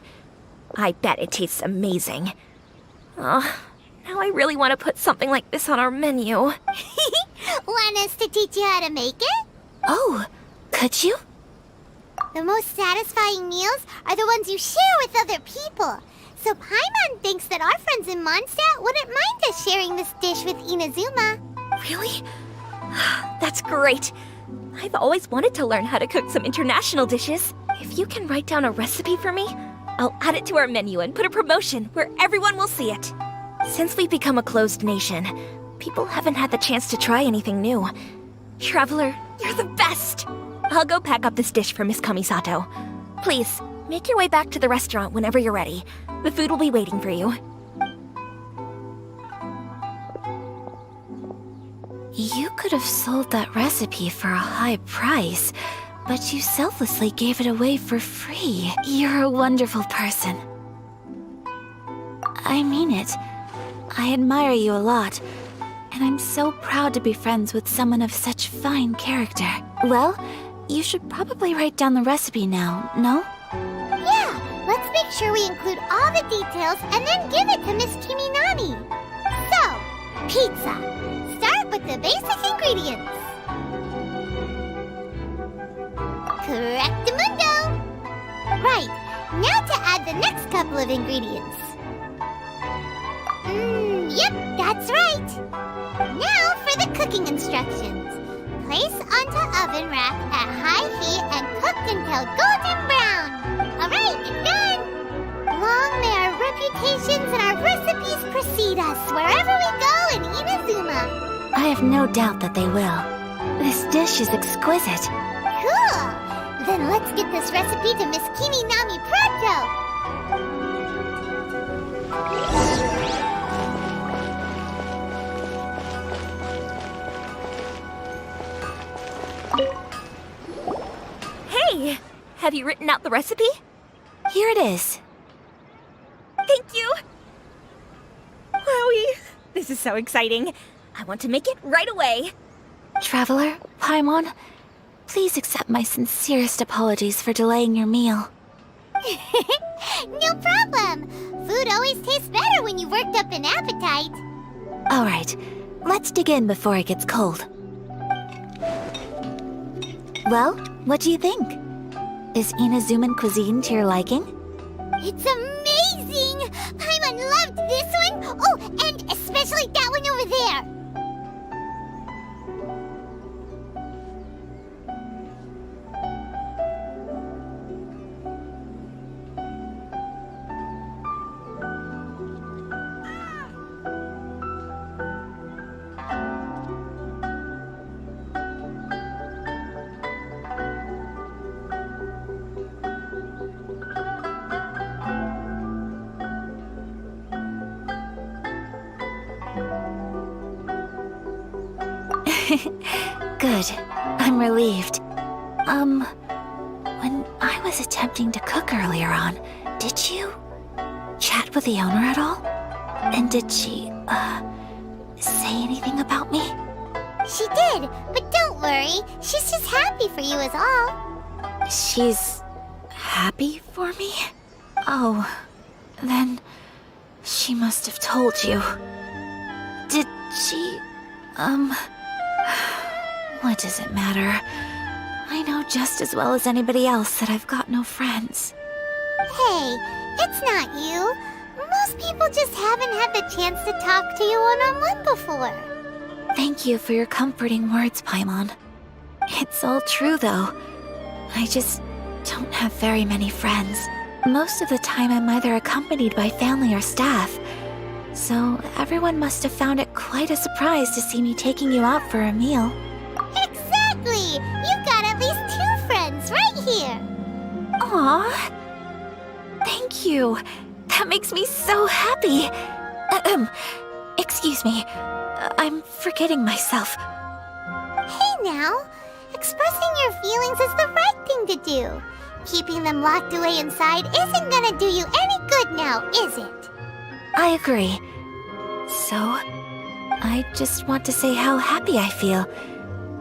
Speaker 8: I bet it tastes amazing. Oh, now I really want to put something like this on our menu.
Speaker 1: Want us to teach you how to make it?
Speaker 3: Oh, could you?
Speaker 1: The most satisfying meals are the ones you share with other people. So Paimon thinks that our friends in Mondstadt wouldn't mind us sharing this dish with Inazuma.
Speaker 8: Really? That's great. I've always wanted to learn how to cook some international dishes. If you can write down a recipe for me, I'll add it to our menu and put a promotion where everyone will see it. Since we've become a closed nation, people haven't had the chance to try anything new. Traveler, you're the best! I'll go pack up this dish for Miss Kamisato. Please, make your way back to the restaurant whenever you're ready. The food will be waiting for you.
Speaker 3: You could have sold that recipe for a high price, but you selflessly gave it away for free. You're a wonderful person. I mean it. I admire you a lot, and I'm so proud to be friends with someone of such fine character. Well, you should probably write down the recipe now, no?
Speaker 1: Yeah, let's make sure we include all the details and then give it to Miss Kiminami. So, pizza. Start with the basic ingredients. Correctamundo! Right, now to add the next couple of ingredients. Yep, that's right. Now for the cooking instructions. Place onto oven rack at high heat and cooked until golden brown. Alright, done! Long may our reputations and our recipes precede us wherever we go in Inazuma.
Speaker 3: I have no doubt that they will. This dish is exquisite.
Speaker 1: Cool! Then let's get this recipe to Miss Kiminami pronto!
Speaker 8: Hey! Have you written out the recipe?
Speaker 3: Here it is.
Speaker 8: Thank you! Wowie! This is so exciting. I want to make it right away.
Speaker 3: Traveler, Paimon, please accept my sincerest apologies for delaying your meal.
Speaker 1: No problem! Food always tastes better when you've worked up an appetite.
Speaker 3: All right, let's dig in before it gets cold. Well, what do you think? Is Inazuman cuisine to your liking?
Speaker 1: It's amazing! Paimon loved this one! Oh, and especially that one over there!
Speaker 3: Good. I'm relieved. When I was attempting to cook earlier on, did you chat with the owner at all? And did she, say anything about me?
Speaker 1: She did, but don't worry. She's just happy for you is all.
Speaker 3: She's happy for me? Oh, then she must have told you. Did she, what does it matter? I know just as well as anybody else that I've got no friends.
Speaker 1: Hey, it's not you. Most people just haven't had the chance to talk to you one-on-one before.
Speaker 3: Thank you for your comforting words, Paimon. It's all true, though. I just don't have very many friends. Most of the time I'm either accompanied by family or staff. So everyone must have found it quite a surprise to see me taking you out for a meal.
Speaker 1: Exactly! You've got at least 2 friends right here.
Speaker 3: Aww. Thank you. That makes me so happy. Excuse me. I'm forgetting myself.
Speaker 1: Hey now, expressing your feelings is the right thing to do. Keeping them locked away inside isn't gonna do you any good now, is it?
Speaker 3: I agree. So, I just want to say how happy I feel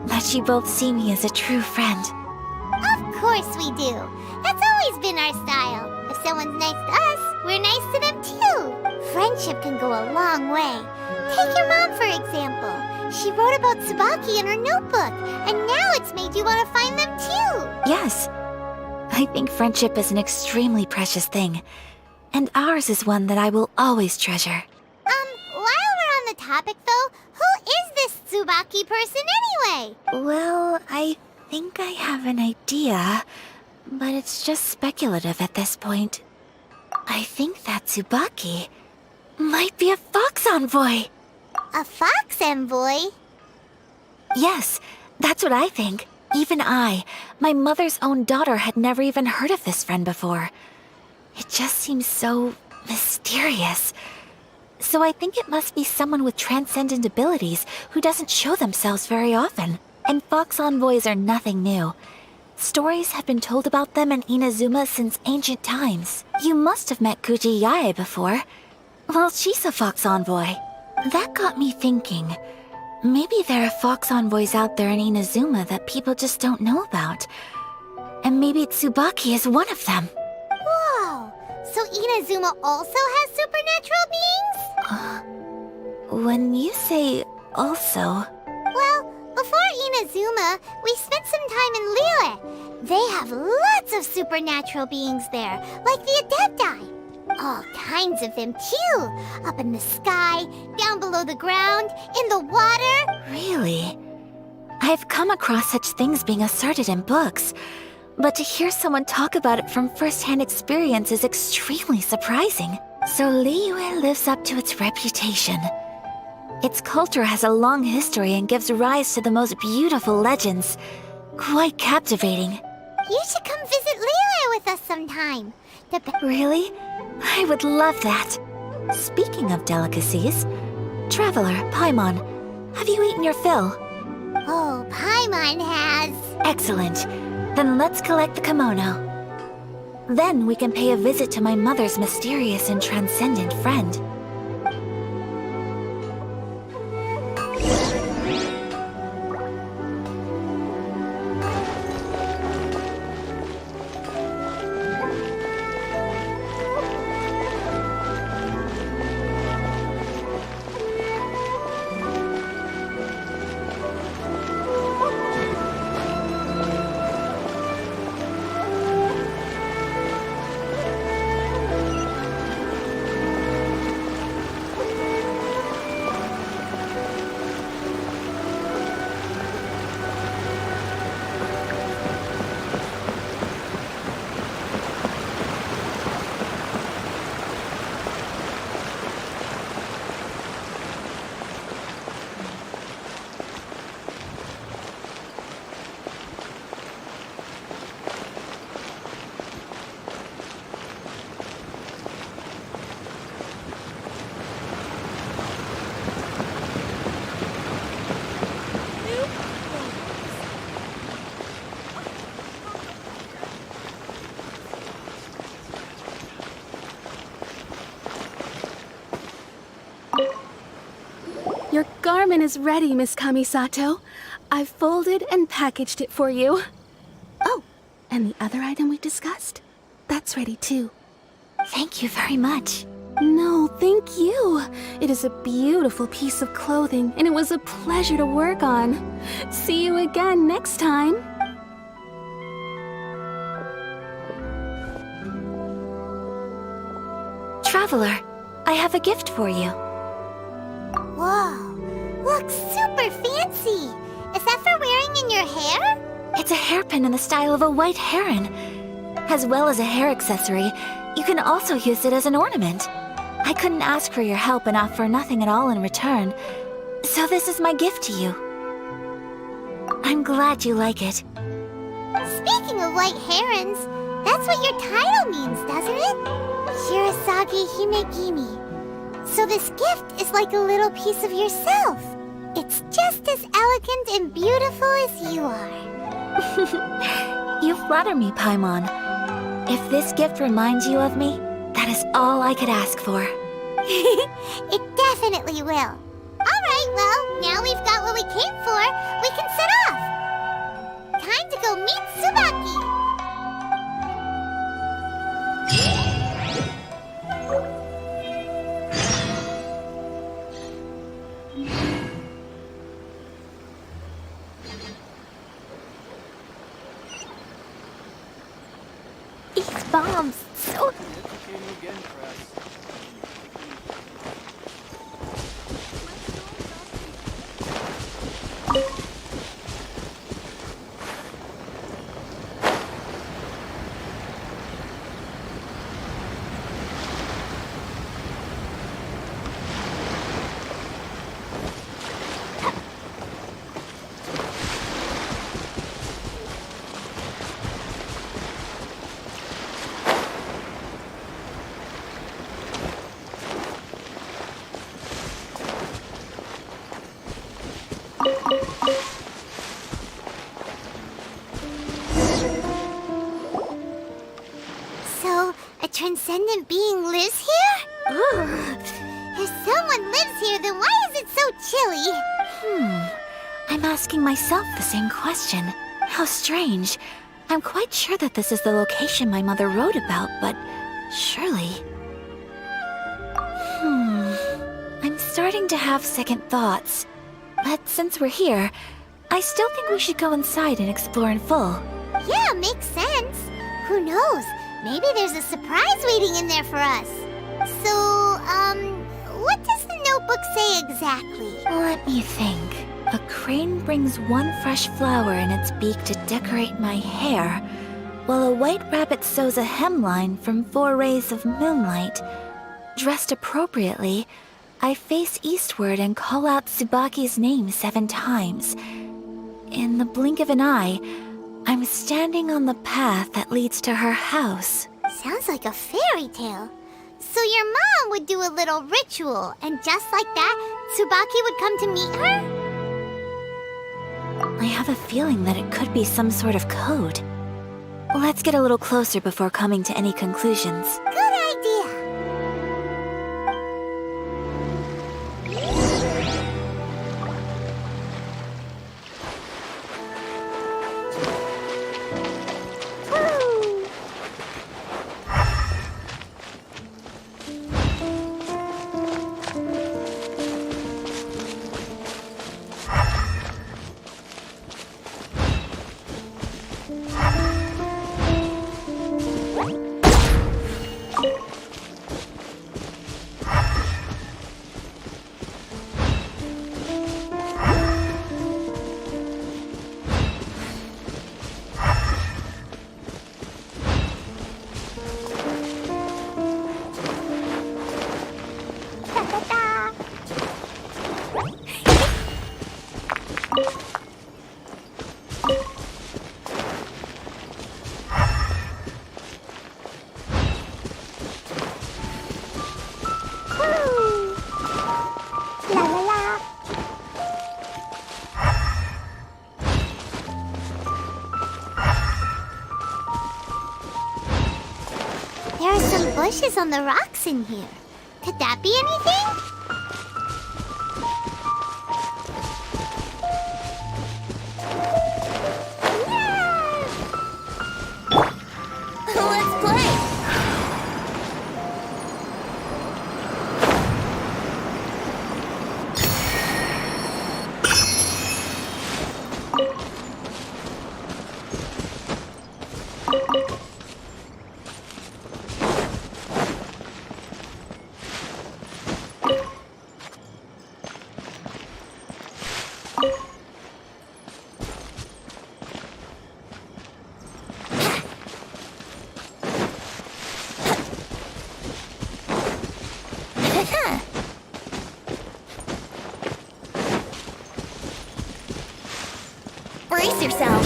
Speaker 3: that you both see me as a true friend.
Speaker 1: Of course we do. That's always been our style. If someone's nice to us, we're nice to them too. Friendship can go a long way. Take your mom, for example. She wrote about Tsubaki in her notebook, and now it's made you want to find them too.
Speaker 3: Yes. I think friendship is an extremely precious thing. And ours is one that I will always treasure.
Speaker 1: While we're on the topic though, who is this Tsubaki person anyway?
Speaker 3: Well, I think I have an idea, but it's just speculative at this point. I think that Tsubaki might be a fox envoy.
Speaker 1: A fox envoy?
Speaker 3: Yes, that's what I think. Even I, my mother's own daughter, had never even heard of this friend before. It just seems so mysterious. So I think it must be someone with transcendent abilities who doesn't show themselves very often. And fox envoys are nothing new. Stories have been told about them in Inazuma since ancient times. You must have met Kuji Yae before. Well, she's a fox envoy. That got me thinking. Maybe there are fox envoys out there in Inazuma that people just don't know about. And maybe Tsubaki is one of them.
Speaker 1: Whoa! So Inazuma also has supernatural beings?
Speaker 3: When you say also...
Speaker 1: Well, before Inazuma, we spent some time in Liyue. They have lots of supernatural beings there, like the Adepti. All kinds of them too. Up in the sky, down below the ground, in the water.
Speaker 3: Really? I've come across such things being asserted in books, but to hear someone talk about it from first-hand experience is extremely surprising. So Liyue lives up to its reputation. Its culture has a long history and gives rise to the most beautiful legends. Quite captivating.
Speaker 1: You should come visit Liyue with us sometime.
Speaker 3: Really? I would love that. Speaking of delicacies, Traveler, Paimon, have you eaten your fill?
Speaker 1: Oh, Paimon has.
Speaker 3: Excellent. Then let's collect the kimono. Then we can pay a visit to my mother's mysterious and transcendent friend.
Speaker 2: Your garment is ready, Miss Kamisato. I've folded and packaged it for you. Oh, and the other item we discussed? That's ready too.
Speaker 3: Thank you very much.
Speaker 2: No, thank you. It is a beautiful piece of clothing, and it was a pleasure to work on. See you again next time.
Speaker 3: Traveler, I have a gift for you.
Speaker 1: Whoa, looks super fancy. Is that for wearing in your hair?
Speaker 3: It's a hairpin in the style of a white heron. As well as a hair accessory, you can also use it as an ornament. I couldn't ask for your help and offer nothing at all in return, so this is my gift to you. I'm glad you like it.
Speaker 1: Speaking of white herons, that's what your title means, doesn't it? Hirasagi Himegimi. So this gift is like a little piece of yourself. It's just as elegant and beautiful as you are.
Speaker 3: You flatter me, Paimon. If this gift reminds you of me, that is all I could ask for.
Speaker 1: It definitely will. Alright, well, now we've got what we came for, we can set off. Time to go meet Tsubaki.
Speaker 8: These bombs, so
Speaker 7: seeing you again, Cress.
Speaker 1: So, a transcendent being lives here? Ugh. If someone lives here, then why is it so chilly?
Speaker 3: I'm asking myself the same question. How strange. I'm quite sure that this is the location my mother wrote about, but surely... I'm starting to have second thoughts. But since we're here, I still think we should go inside and explore in full.
Speaker 1: Yeah, makes sense. Who knows? Maybe there's a surprise waiting in there for us. So, what does the notebook say exactly?
Speaker 3: Let me think. A crane brings one fresh flower in its beak to decorate my hair, while a white rabbit sews a hemline from 4 rays of moonlight. Dressed appropriately, I face eastward and call out Tsubaki's name 7 times. In the blink of an eye, I'm standing on the path that leads to her house.
Speaker 1: Sounds like a fairy tale. So your mom would do a little ritual, and just like that, Tsubaki would come to meet her?
Speaker 3: I have a feeling that it could be some sort of code. Let's get a little closer before coming to any conclusions.
Speaker 1: Good idea. There are some bushes on the rocks in here. Could that be anything? Let's play! Brace yourself.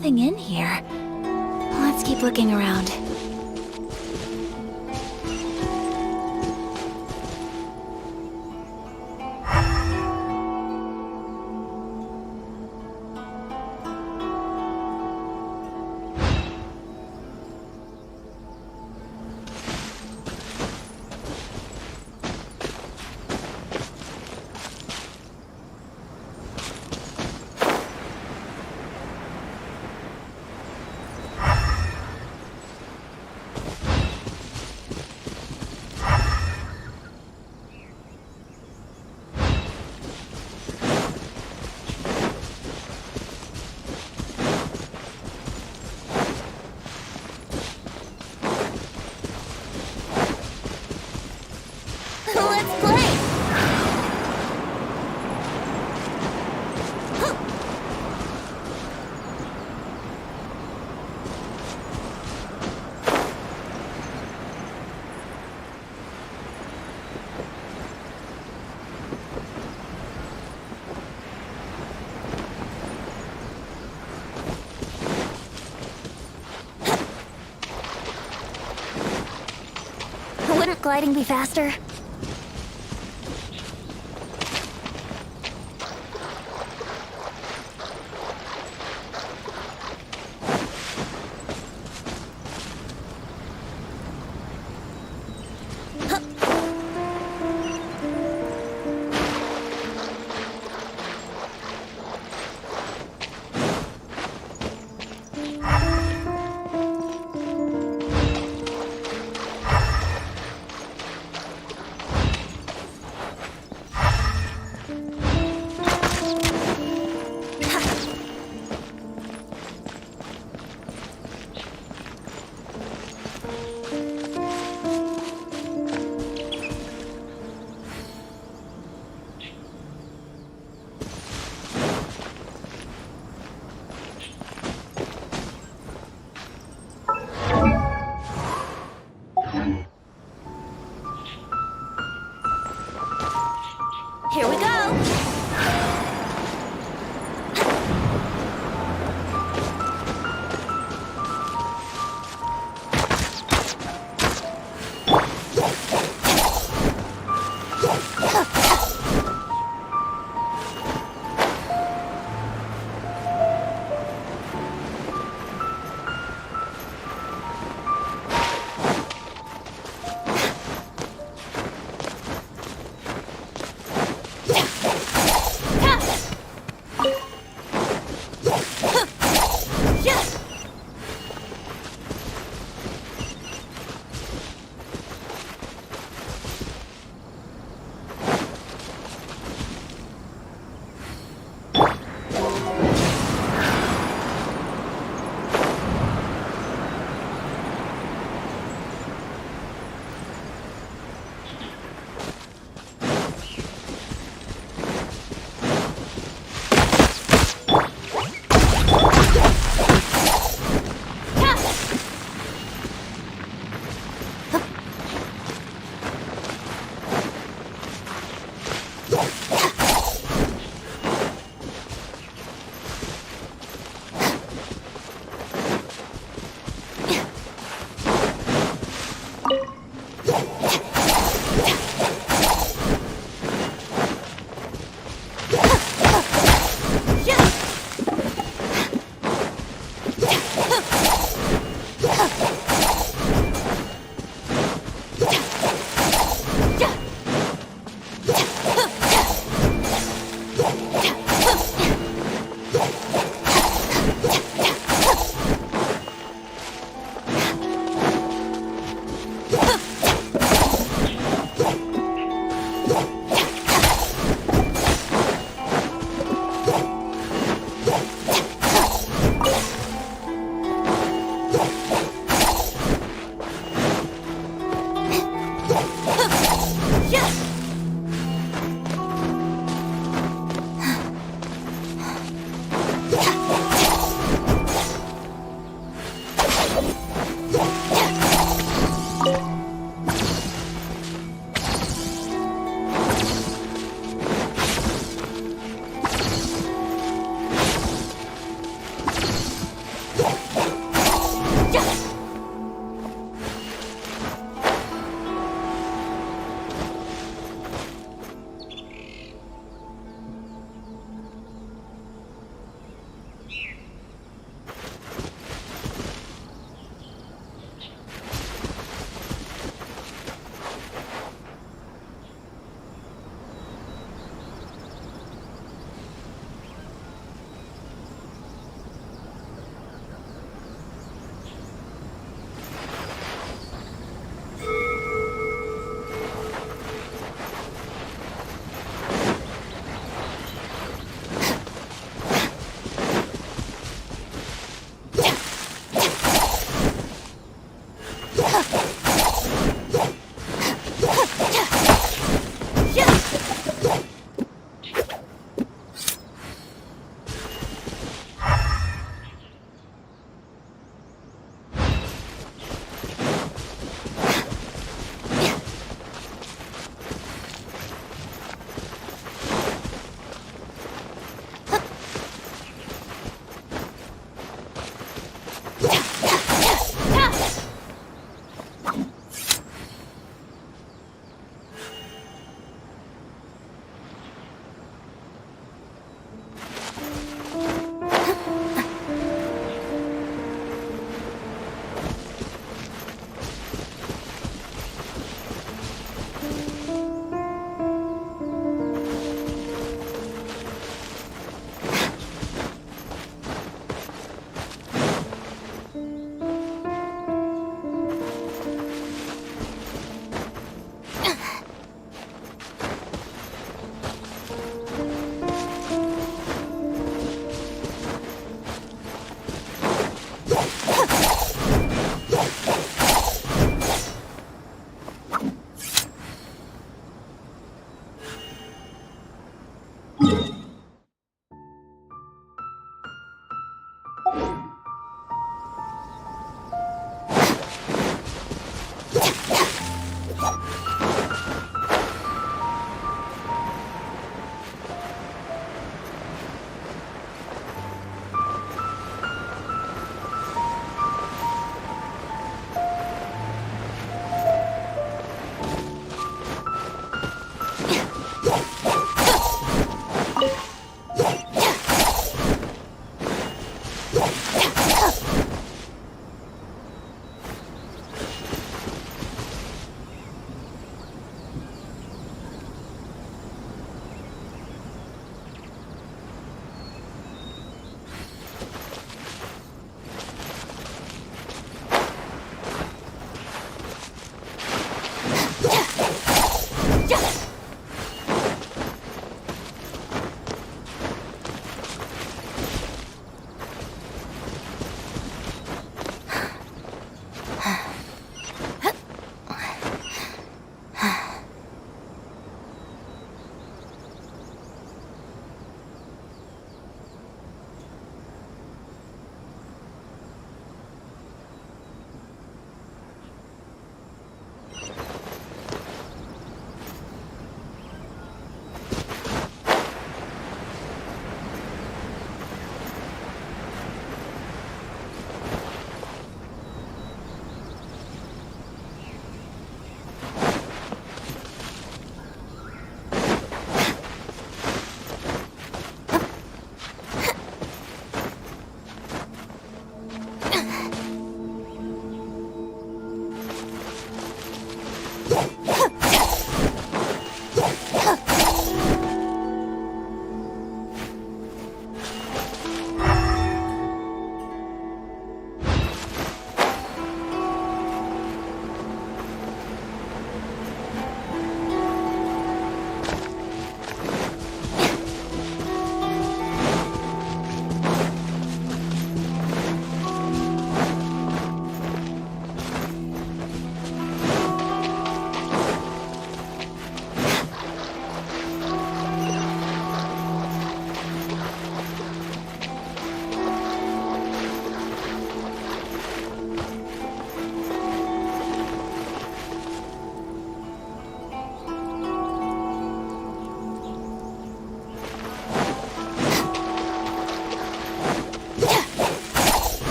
Speaker 3: nothing in here. Let's keep looking around.
Speaker 1: Let's play! Wouldn't gliding be faster? Here we go!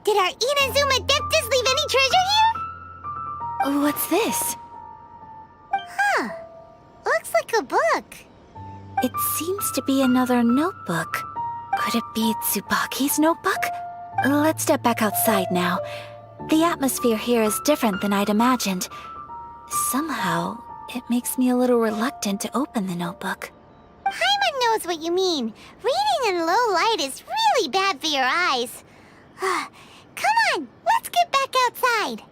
Speaker 1: Did our Inazuma Adeptus leave any treasure here?
Speaker 3: What's this?
Speaker 1: Huh. Looks like a book.
Speaker 3: It seems to be another notebook. Could it be Tsubaki's notebook? Let's step back outside now. The atmosphere here is different than I'd imagined. Somehow, it makes me a little reluctant to open the notebook.
Speaker 1: Paimon knows what you mean. Reading in low light is really bad for your eyes. Come on, let's get back outside.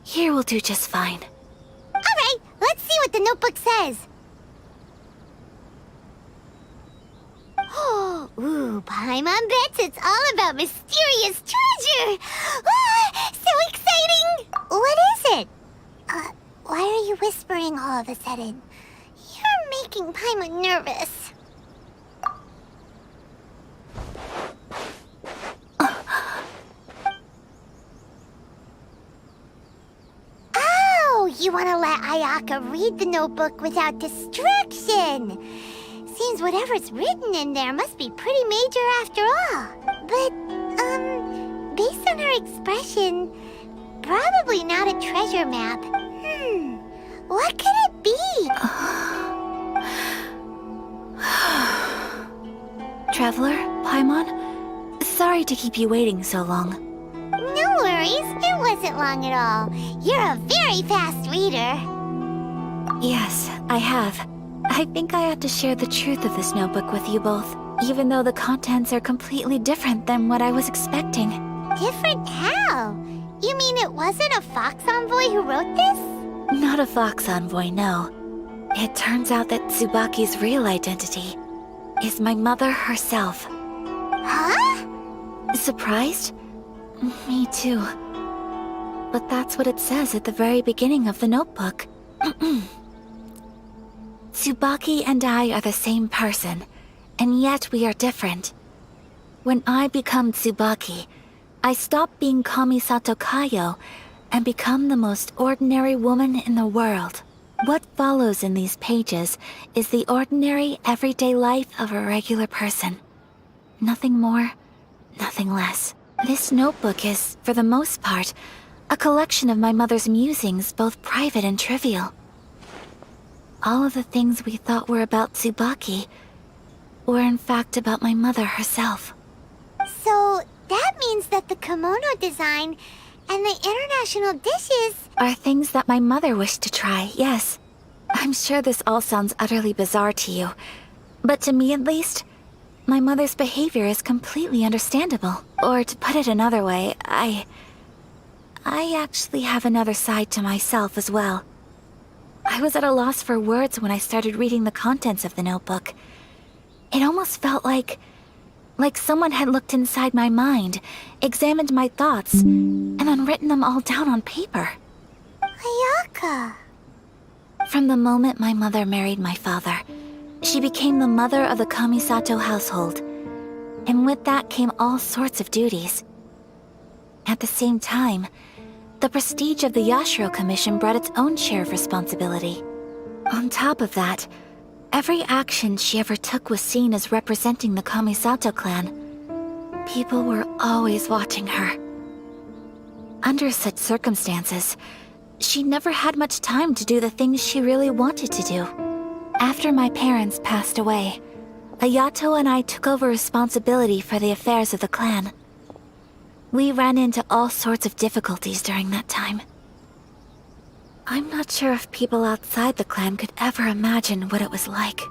Speaker 3: Here will do just fine.
Speaker 1: Alright, let's see what the notebook says. Ooh, Paimon bets it's all about mysterious treasure! Ah, so exciting! What is it? Why are you whispering all of a sudden? You're making Paimon nervous. You want to let Ayaka read the notebook without distraction. Seems whatever's written in there must be pretty major after all. But, based on her expression, probably not a treasure map. What could it be?
Speaker 3: Traveler, Paimon, sorry to keep you waiting so long.
Speaker 1: No worries, it wasn't long at all. You're a very fast reader.
Speaker 3: Yes, I have. I think I ought to share the truth of this notebook with you both, even though the contents are completely different than what I was expecting.
Speaker 1: Different how? You mean it wasn't a Fox Envoy who wrote this?
Speaker 3: Not a Fox Envoy, no. It turns out that Tsubaki's real identity is my mother herself.
Speaker 1: Huh?
Speaker 3: Surprised? Me too. But that's what it says at the very beginning of the notebook. Tsubaki and I are the same person, and yet we are different. When I become Tsubaki, I stop being Kamisato Kayo and become the most ordinary woman in the world. What follows in these pages is the ordinary, everyday life of a regular person. Nothing more, nothing less. This notebook is, for the most part, A collection of my mother's musings, both private and trivial. All of the things we thought were about Tsubaki were in fact about my mother herself.
Speaker 1: So, that means that the kimono design and the international dishes...
Speaker 3: Are things that my mother wished to try, yes. I'm sure this all sounds utterly bizarre to you, but to me at least, my mother's behavior is completely understandable. Or to put it another way, I actually have another side to myself as well. I was at a loss for words when I started reading the contents of the notebook. It almost felt like someone had looked inside my mind, examined my thoughts, and then written them all down on paper.
Speaker 1: Ayaka.
Speaker 3: From the moment my mother married my father, she became the mother of the Kamisato household, and with that came all sorts of duties. At the same time, the prestige of the Yashiro Commission brought its own share of responsibility. On top of that, every action she ever took was seen as representing the Kamisato clan. People were always watching her. Under such circumstances, she never had much time to do the things she really wanted to do. After my parents passed away, Ayato and I took over responsibility for the affairs of the clan. We ran into all sorts of difficulties during that time. I'm not sure if people outside the clan could ever imagine what it was like.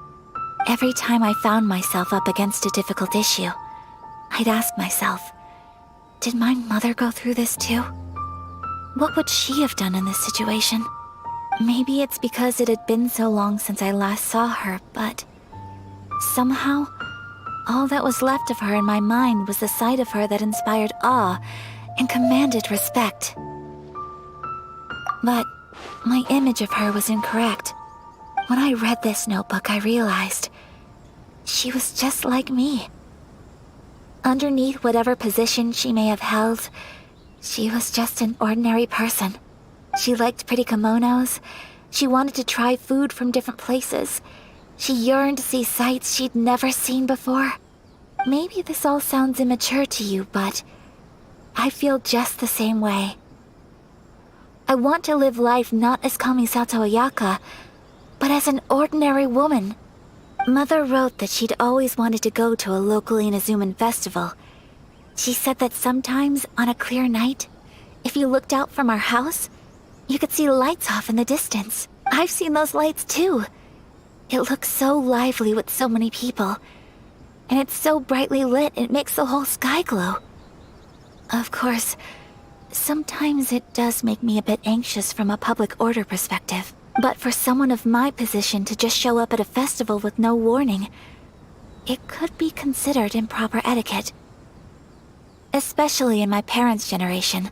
Speaker 3: Every time I found myself up against a difficult issue, I'd ask myself, did my mother go through this too? What would she have done in this situation? Maybe it's because it had been so long since I last saw her, but somehow, all that was left of her in my mind was the side of her that inspired awe and commanded respect. But my image of her was incorrect. When I read this notebook, I realized she was just like me. Underneath whatever position she may have held, she was just an ordinary person. She liked pretty kimonos. She wanted to try food from different places. She yearned to see sights she'd never seen before. Maybe this all sounds immature to you, but I feel just the same way. I want to live life not as Kamisato Ayaka, but as an ordinary woman. Mother wrote that she'd always wanted to go to a local Inazuman festival. She said that sometimes, on a clear night, if you looked out from our house, you could see lights off in the distance. I've seen those lights too. It looks so lively with so many people. And it's so brightly lit, it makes the whole sky glow. Of course, sometimes it does make me a bit anxious from a public order perspective. But for someone of my position to just show up at a festival with no warning, it could be considered improper etiquette. Especially in my parents' generation,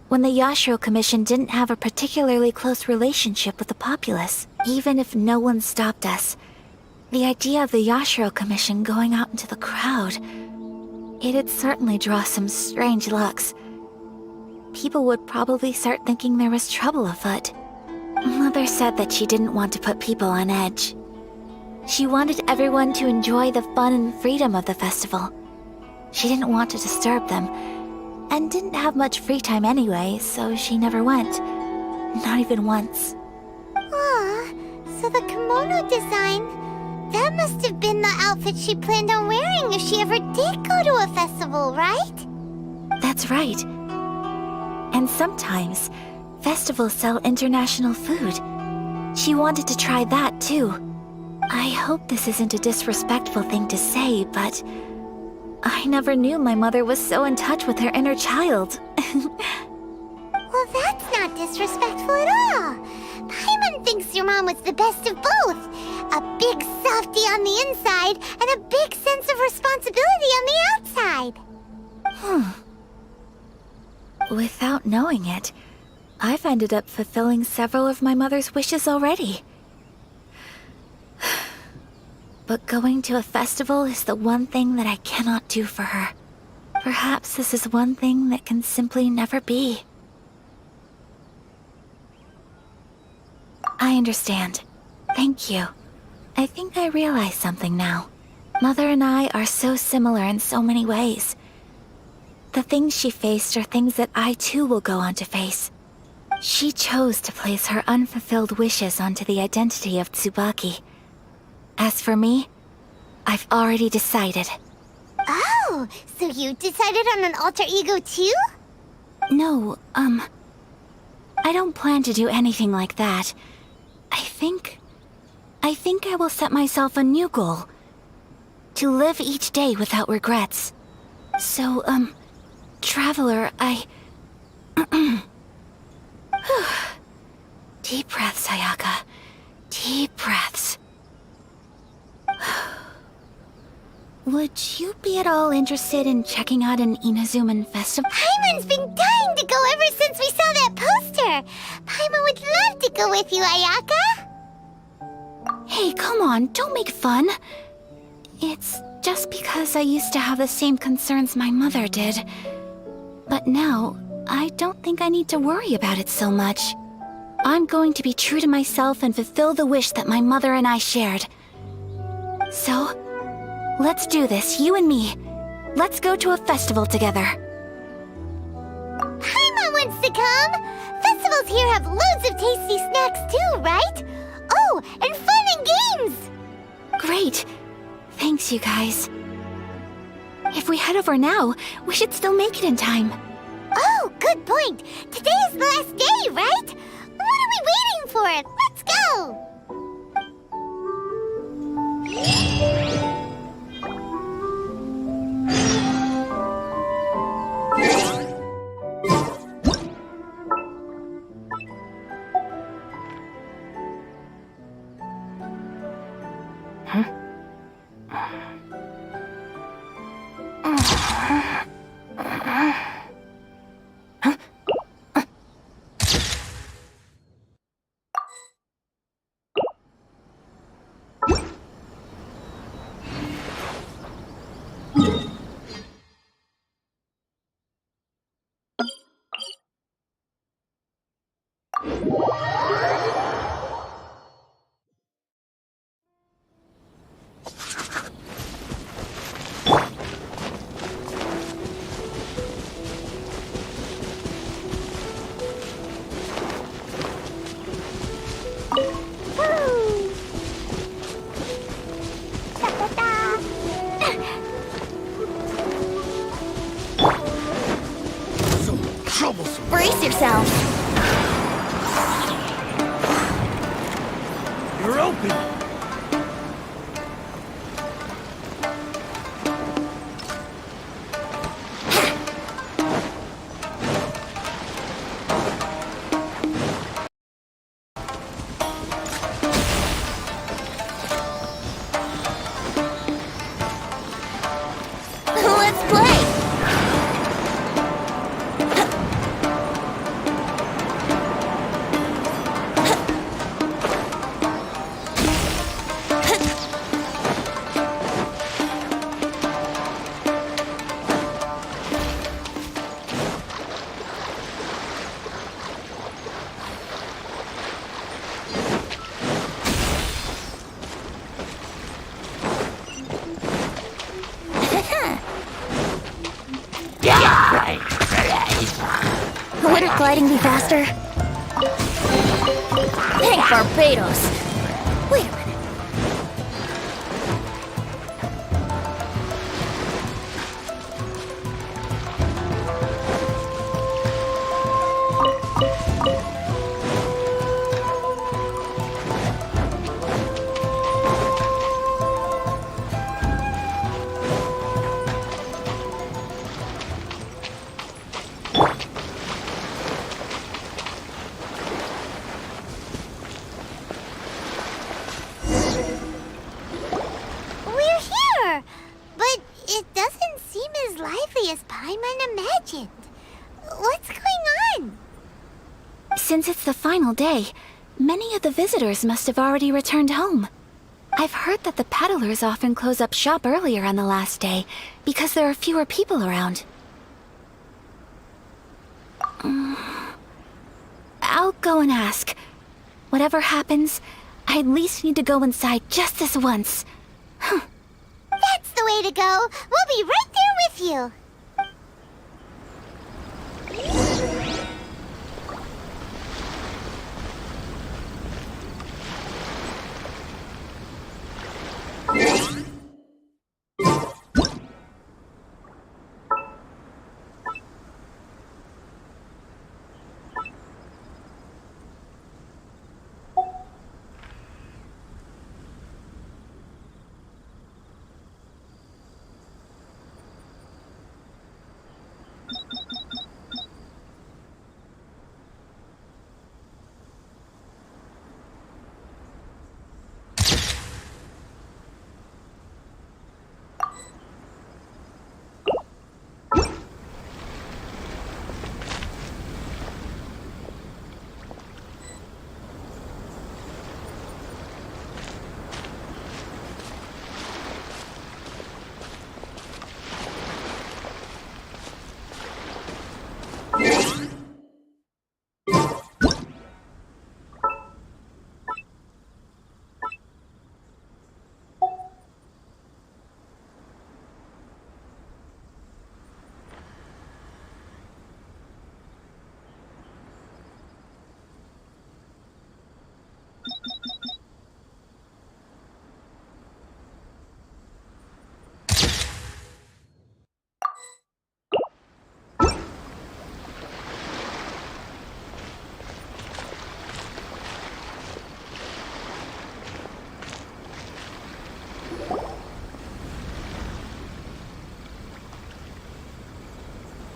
Speaker 3: when the Yashiro Commission didn't have a particularly close relationship with the populace. Even if no one stopped us, the idea of the Yashiro Commission going out into the crowd, it'd certainly draw some strange looks. People would probably start thinking there was trouble afoot. Mother said that she didn't want to put people on edge. She wanted everyone to enjoy the fun and freedom of the festival. She didn't want to disturb them, and didn't have much free time anyway, so she never went. Not even once.
Speaker 1: Aw, so the kimono design, that must have been the outfit she planned on wearing if she ever did go to a festival, right?
Speaker 3: That's right. And sometimes, festivals sell international food. She wanted to try that too. I hope this isn't a disrespectful thing to say, but I never knew my mother was so in touch with her inner child.
Speaker 1: Well, that's not disrespectful at all. Paimon thinks your mom was the best of both. A big softie on the inside and a big sense of responsibility on the outside.
Speaker 3: Without knowing it, I've ended up fulfilling several of my mother's wishes already. But going to a festival is the one thing that I cannot do for her. Perhaps this is one thing that can simply never be. I understand. Thank you. I think I realize something now. Mother and I are so similar in so many ways. The things she faced are things that I too will go on to face. She chose to place her unfulfilled wishes onto the identity of Tsubaki. As for me, I've already decided.
Speaker 1: Oh, so you decided on an alter ego too?
Speaker 3: No, I don't plan to do anything like that. I think I will set myself a new goal. To live each day without regrets. So, Traveler, Deep breaths, Ayaka. Deep breaths. Would you be at all interested in checking out an Inazuman festival?
Speaker 1: Paimon's been dying to go ever since we saw that poster. Paimon would love to go with you, Ayaka.
Speaker 3: Hey, come on, don't make fun. It's just because I used to have the same concerns my mother did. But now, I don't think I need to worry about it so much. I'm going to be true to myself and fulfill the wish that my mother and I shared. So, let's do this, you and me. Let's go to a festival together.
Speaker 1: Paimon wants to come. Festivals here have loads of tasty snacks too, right? Oh, and fun and games.
Speaker 3: Great. Thanks, you guys. If we head over now, we should still make it in time.
Speaker 1: Oh, good point. Today is the last day, right? What are we waiting for? Let's go.
Speaker 8: Brace yourself.
Speaker 7: You're open!
Speaker 8: Let's play. Wouldn't gliding be faster? Thank Barbados. Wait a minute.
Speaker 1: We're here, but it doesn't seem as lively as Paimon imagined. What's going on?
Speaker 3: Since it's the final day, many of the visitors must have already returned home. I've heard that the peddlers often close up shop earlier on the last day because there are fewer people around. I'll go and ask. Whatever happens, I at least need to go inside just this once.
Speaker 1: That's the way to go. We'll be right there with you.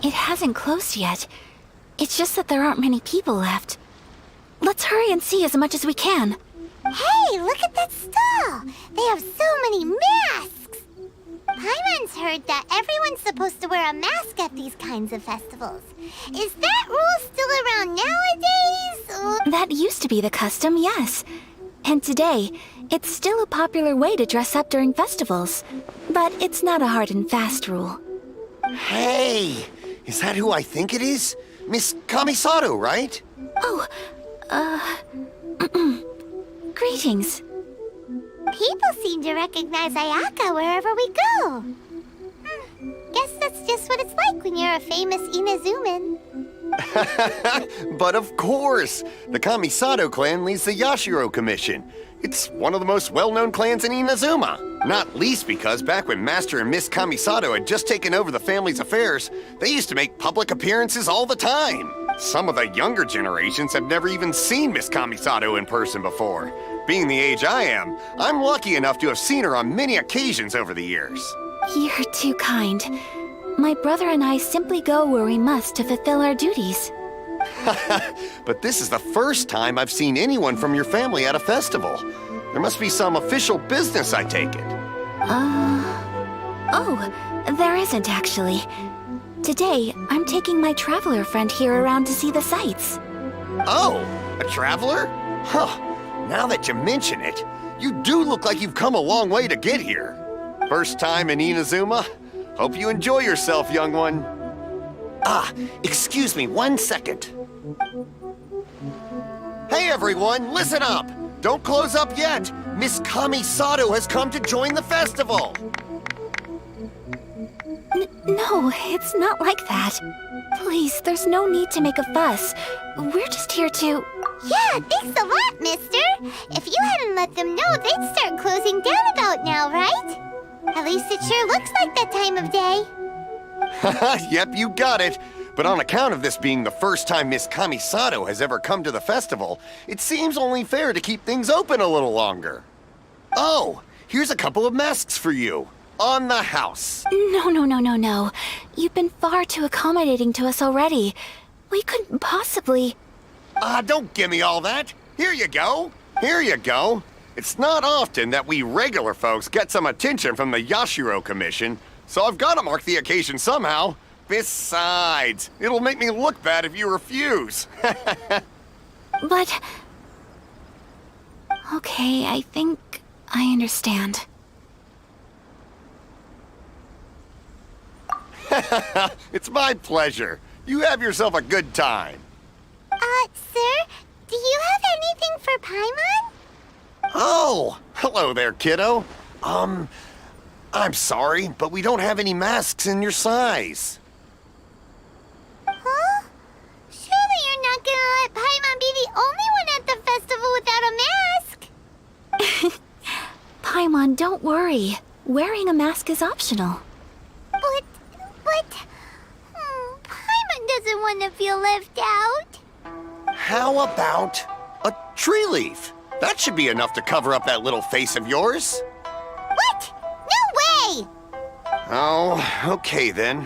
Speaker 3: It hasn't closed yet. It's just that there aren't many people left. Let's hurry and see as much as we can.
Speaker 1: Hey, look at that stall! They have so many masks! Paimon's heard that everyone's supposed to wear a mask at these kinds of festivals. Is that rule still around nowadays?
Speaker 3: That used to be the custom, yes. And today, it's still a popular way to dress up during festivals. But it's not a hard and fast rule.
Speaker 9: Hey! Is that who I think it is? Miss Kamisato, right?
Speaker 3: Oh, greetings.
Speaker 1: People seem to recognize Ayaka wherever we go. Guess that's just what it's like when you're a famous Inazuman.
Speaker 9: But of course! The Kamisato clan leads the Yashiro Commission. It's one of the most well-known clans in Inazuma. Not least because back when Master and Miss Kamisato had just taken over the family's affairs, they used to make public appearances all the time. Some of the younger generations have never even seen Miss Kamisato in person before. Being the age I am, I'm lucky enough to have seen her on many occasions over the years.
Speaker 3: You're too kind. My brother and I simply go where we must to fulfill our duties.
Speaker 9: But this is the first time I've seen anyone from your family at a festival. There must be some official business, I take it.
Speaker 3: Oh, there isn't actually. Today, I'm taking my traveler friend here around to see the sights.
Speaker 9: Oh, a traveler? Huh. Now that you mention it, you do look like you've come a long way to get here. First time in Inazuma? Hope you enjoy yourself, young one. Ah, excuse me 1 second. Hey everyone, listen up! Don't close up yet! Miss Kamisato has come to join the festival!
Speaker 3: No, it's not like that. Please, there's no need to make a fuss. We're just here to...
Speaker 1: Yeah, thanks a lot, mister. If you hadn't let them know, they'd start closing down about now, right? At least it sure looks like that time of day.
Speaker 9: Yep, you got it. But on account of this being the first time Miss Kamisato has ever come to the festival, it seems only fair to keep things open a little longer. Oh, here's a couple of masks for you. On the house.
Speaker 3: No. You've been far too accommodating to us already. We couldn't possibly...
Speaker 9: Don't give me all that. Here you go. Here you go. It's not often that we regular folks get some attention from the Yashiro Commission, so I've got to mark the occasion somehow. Besides, it'll make me look bad if you refuse.
Speaker 3: But... Okay, I think I understand.
Speaker 9: It's my pleasure. You have yourself a good time.
Speaker 1: Sir, do you have anything for Paimon?
Speaker 9: Oh, hello there, kiddo. I'm sorry, but we don't have any masks in your size.
Speaker 1: Huh? Surely you're not gonna let Paimon be the only one at the festival without a mask?
Speaker 3: Paimon, don't worry. Wearing a mask is optional.
Speaker 1: But... Paimon doesn't want to feel left out.
Speaker 9: How about a tree leaf? That should be enough to cover up that little face of yours.
Speaker 1: What? No way!
Speaker 9: Oh, okay then.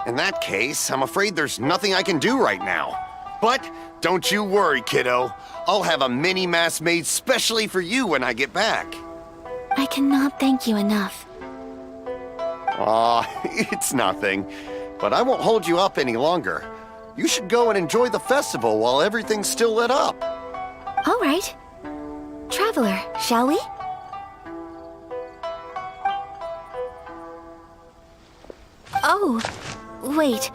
Speaker 9: In that case, I'm afraid there's nothing I can do right now. But don't you worry, kiddo. I'll have a mini mask made specially for you when I get back.
Speaker 3: I cannot thank you enough.
Speaker 9: Aw, it's nothing. But I won't hold you up any longer. You should go and enjoy the festival while everything's still lit up.
Speaker 3: All right. Traveler, shall we? Oh, wait.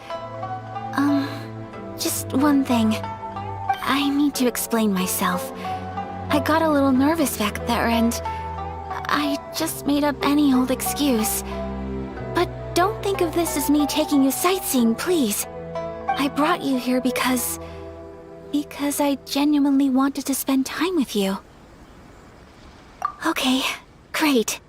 Speaker 3: Just one thing. I need to explain myself. I got a little nervous back there and I just made up any old excuse. But don't think of this as me taking you sightseeing, please. I brought you here because... Because I genuinely wanted to spend time with you. Okay, great.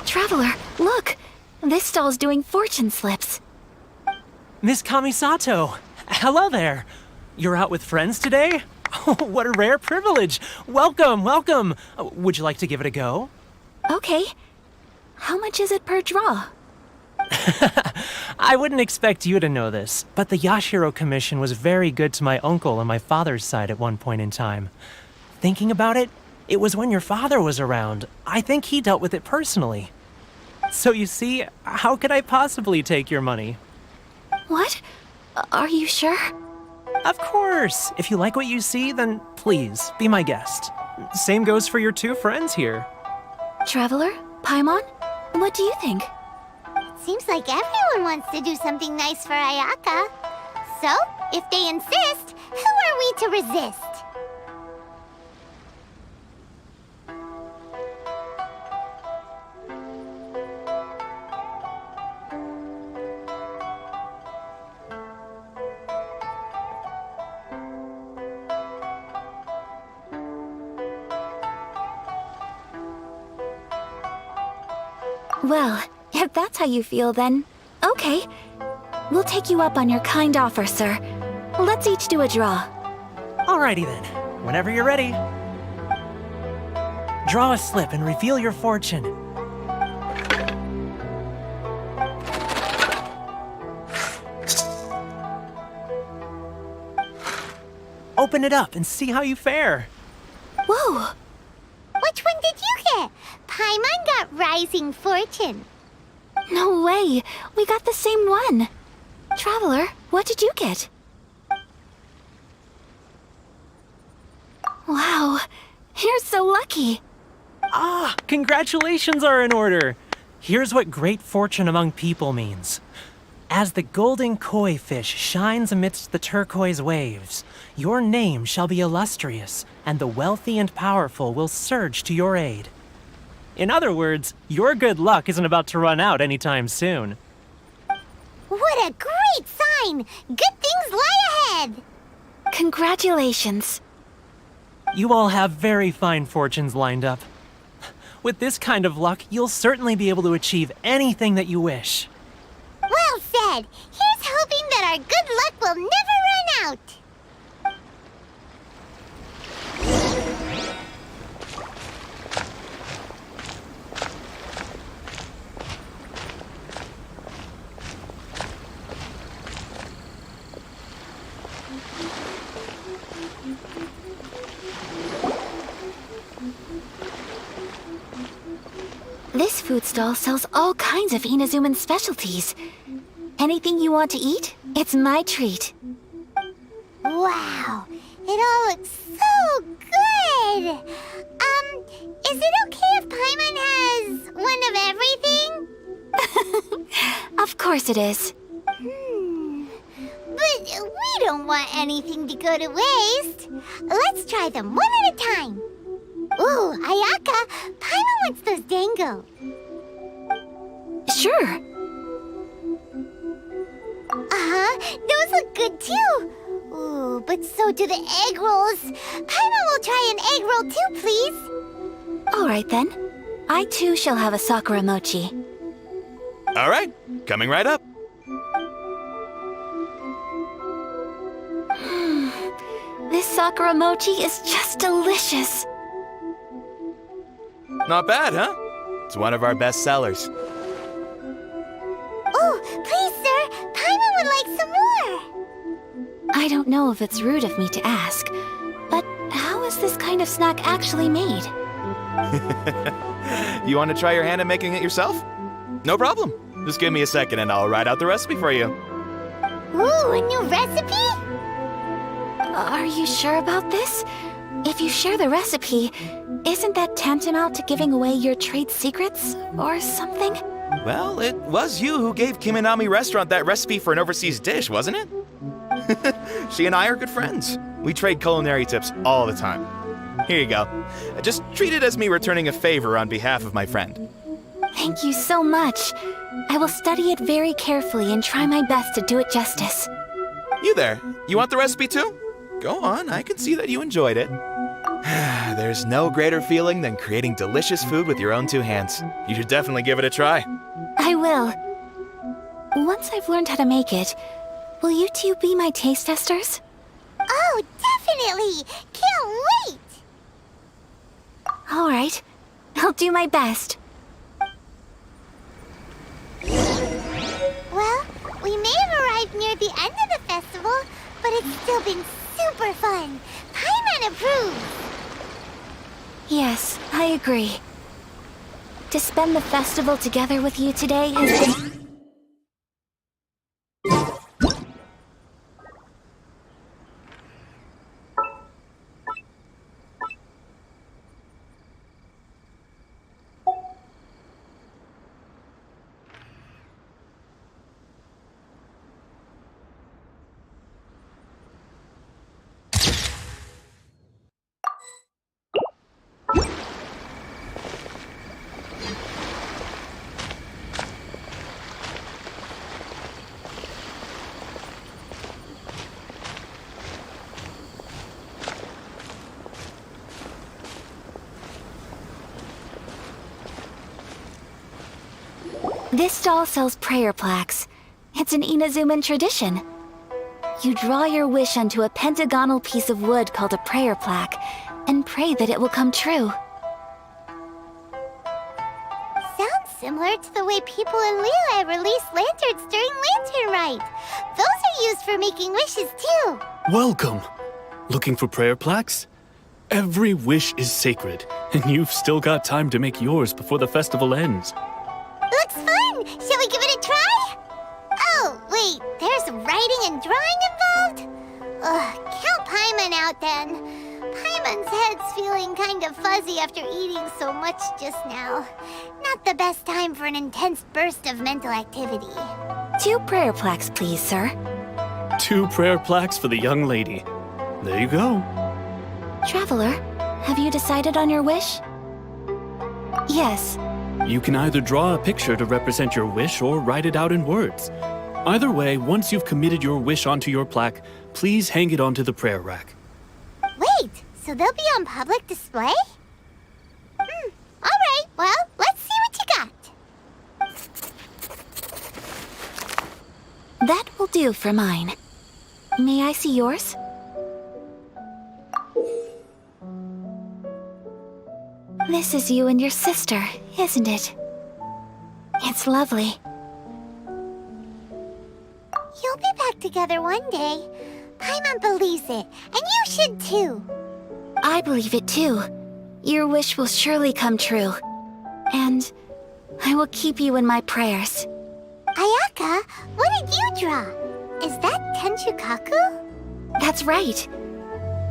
Speaker 3: Traveler, look! This stall's doing fortune slips.
Speaker 10: Miss Kamisato! Hello there! You're out with friends today? Oh, what a rare privilege! Welcome, welcome! Would you like to give it a go?
Speaker 3: Okay. How much is it per draw?
Speaker 10: I wouldn't expect you to know this, but the Yashiro Commission was very good to my uncle on my father's side at one point in time. Thinking about it, it was when your father was around. I think he dealt with it personally. So you see, how could I possibly take your money?
Speaker 3: What? Are you sure?
Speaker 10: Of course! If you like what you see, then please, be my guest. Same goes for your two friends here.
Speaker 3: Traveler? Paimon? What do you think?
Speaker 1: Seems like everyone wants to do something nice for Ayaka. So, if they insist, who are we to resist?
Speaker 3: Well, if that's how you feel, then okay. We'll take you up on your kind offer, sir. Let's each do a draw.
Speaker 10: Alrighty then. Whenever you're ready. Draw a slip and reveal your fortune. Open it up and see how you fare.
Speaker 3: Whoa!
Speaker 1: Which one did you get? Paimon got Rising Fortune.
Speaker 3: No way! We got the same one! Traveler, what did you get? Wow, you're so lucky!
Speaker 10: Ah, congratulations are in order! Here's what great fortune among people means. As the golden koi fish shines amidst the turquoise waves, your name shall be illustrious, and the wealthy and powerful will surge to your aid. In other words, your good luck isn't about to run out anytime soon.
Speaker 1: What a great sign! Good things lie ahead!
Speaker 3: Congratulations.
Speaker 10: You all have very fine fortunes lined up. With this kind of luck, you'll certainly be able to achieve anything that you wish.
Speaker 1: Well said! Here's hoping that our good luck will never run out!
Speaker 3: This food stall sells all kinds of Inazuman specialties. Anything you want to eat, it's my treat.
Speaker 1: Wow! It all looks so good! Is it okay if Paimon has one of everything?
Speaker 3: Of course it is.
Speaker 1: But we don't want anything to go to waste. Let's try them one at a time. Ooh, Ayaka, Paimon wants those dango.
Speaker 3: Sure.
Speaker 1: Those look good too. Ooh, but so do the egg rolls. Paimon will try an egg roll too, please.
Speaker 3: All right then. I too shall have a sakura mochi.
Speaker 7: All right, coming right up.
Speaker 3: This sakura mochi is just delicious.
Speaker 7: Not bad, huh? It's one of our best sellers.
Speaker 1: Oh, please, sir. Paimon would like some more.
Speaker 3: I don't know if it's rude of me to ask, but how is this kind of snack actually made?
Speaker 7: You want to try your hand at making it yourself? No problem. Just give me a second and I'll write out the recipe for you.
Speaker 1: Ooh, a new recipe?
Speaker 3: Are you sure about this? If you share the recipe, isn't that tantamount to giving away your trade secrets or something?
Speaker 7: Well, it was you who gave Kiminami Restaurant that recipe for an overseas dish, wasn't it? She and I are good friends. We trade culinary tips all the time. Here you go. Just treat it as me returning a favor on behalf of my friend.
Speaker 3: Thank you so much. I will study it very carefully and try my best to do it justice.
Speaker 7: You there, you want the recipe too? Go on, I can see that you enjoyed it. There's no greater feeling than creating delicious food with your own two hands. You should definitely give it a try.
Speaker 3: I will. Once I've learned how to make it, will you two be my taste testers?
Speaker 1: Oh, definitely! Can't wait!
Speaker 3: All right. I'll do my best.
Speaker 1: Well, we may have arrived near the end of the festival, but it's still been super fun. Paimon approves.
Speaker 3: Yes, I agree. To spend the festival together with you today has been... This stall sells prayer plaques. It's an Inazuman tradition. You draw your wish onto a pentagonal piece of wood called a prayer plaque, and pray that it will come true.
Speaker 1: Sounds similar to the way people in Liyue release lanterns during Lantern Rite. Those are used for making wishes too.
Speaker 11: Welcome. Looking for prayer plaques? Every wish is sacred, and you've still got time to make yours before the festival ends.
Speaker 1: Looks fun! Shall we give it a try? Oh, wait, there's writing and drawing involved? Ugh, count Paimon out then. Paimon's head's feeling kind of fuzzy after eating so much just now. Not the best time for an intense burst of mental activity.
Speaker 3: 2 prayer plaques, please, sir.
Speaker 11: 2 prayer plaques for the young lady. There you go.
Speaker 3: Traveler, have you decided on your wish? Yes.
Speaker 11: You can either draw a picture to represent your wish or write it out in words. Either way, once you've committed your wish onto your plaque, please hang it onto the prayer rack.
Speaker 1: Wait, so they'll be on public display? Alright, well, let's see what you got.
Speaker 3: That will do for mine. May I see yours? This is you and your sister, isn't it? It's lovely.
Speaker 1: You'll be back together one day. Paimon believes it, and you should too.
Speaker 3: I believe it too. Your wish will surely come true. And I will keep you in my prayers.
Speaker 1: Ayaka, what did you draw? Is that Tenchukaku?
Speaker 3: That's right.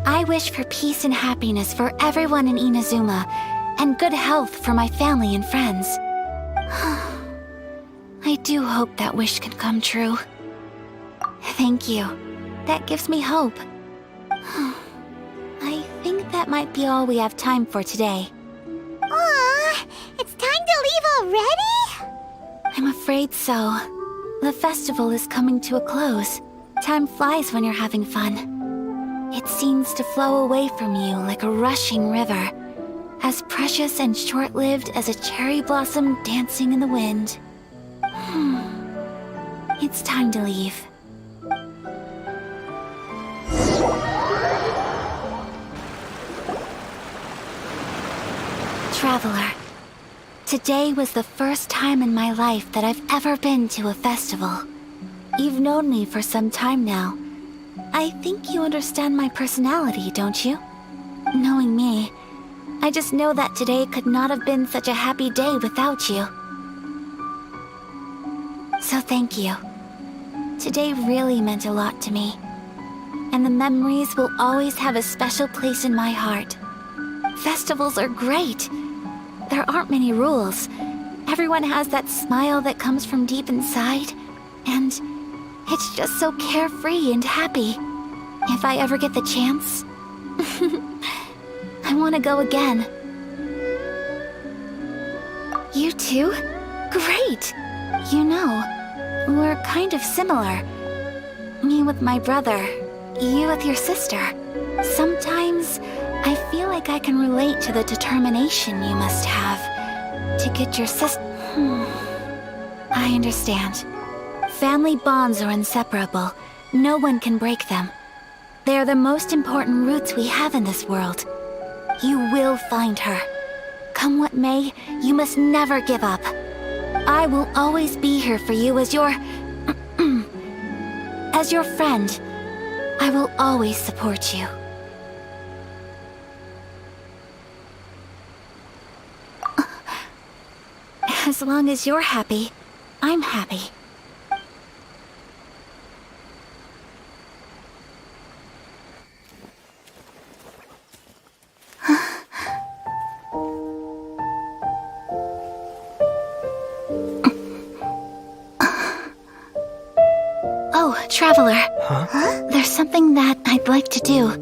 Speaker 3: I wish for peace and happiness for everyone in Inazuma, and good health for my family and friends. I do hope that wish can come true. Thank you. That gives me hope. I think that might be all we have time for today.
Speaker 1: Aw, it's time to leave already?
Speaker 3: I'm afraid so. The festival is coming to a close. Time flies when you're having fun. It seems to flow away from you like a rushing river, as precious and short-lived as a cherry blossom dancing in the wind. It's time to leave. Traveler, today was the first time in my life that I've ever been to a festival. You've known me for some time now. I think you understand my personality, don't you? Knowing me, I just know that today could not have been such a happy day without you. So thank you. Today really meant a lot to me. And the memories will always have a special place in my heart. Festivals are great. There aren't many rules. Everyone has that smile that comes from deep inside. And it's just so carefree and happy. If I ever get the chance, I want to go again. You too? Great! You know, we're kind of similar. Me with my brother, you with your sister. Sometimes I feel like I can relate to the determination you must have to get your sister. I understand. Family bonds are inseparable. No one can break them. They are the most important roots we have in this world. You will find her. Come what may, you must never give up. I will always be here for you as your... as your friend. I will always support you. As long as you're happy, I'm happy. Oh, Traveler.
Speaker 5: Huh?
Speaker 3: There's something that I'd like to do.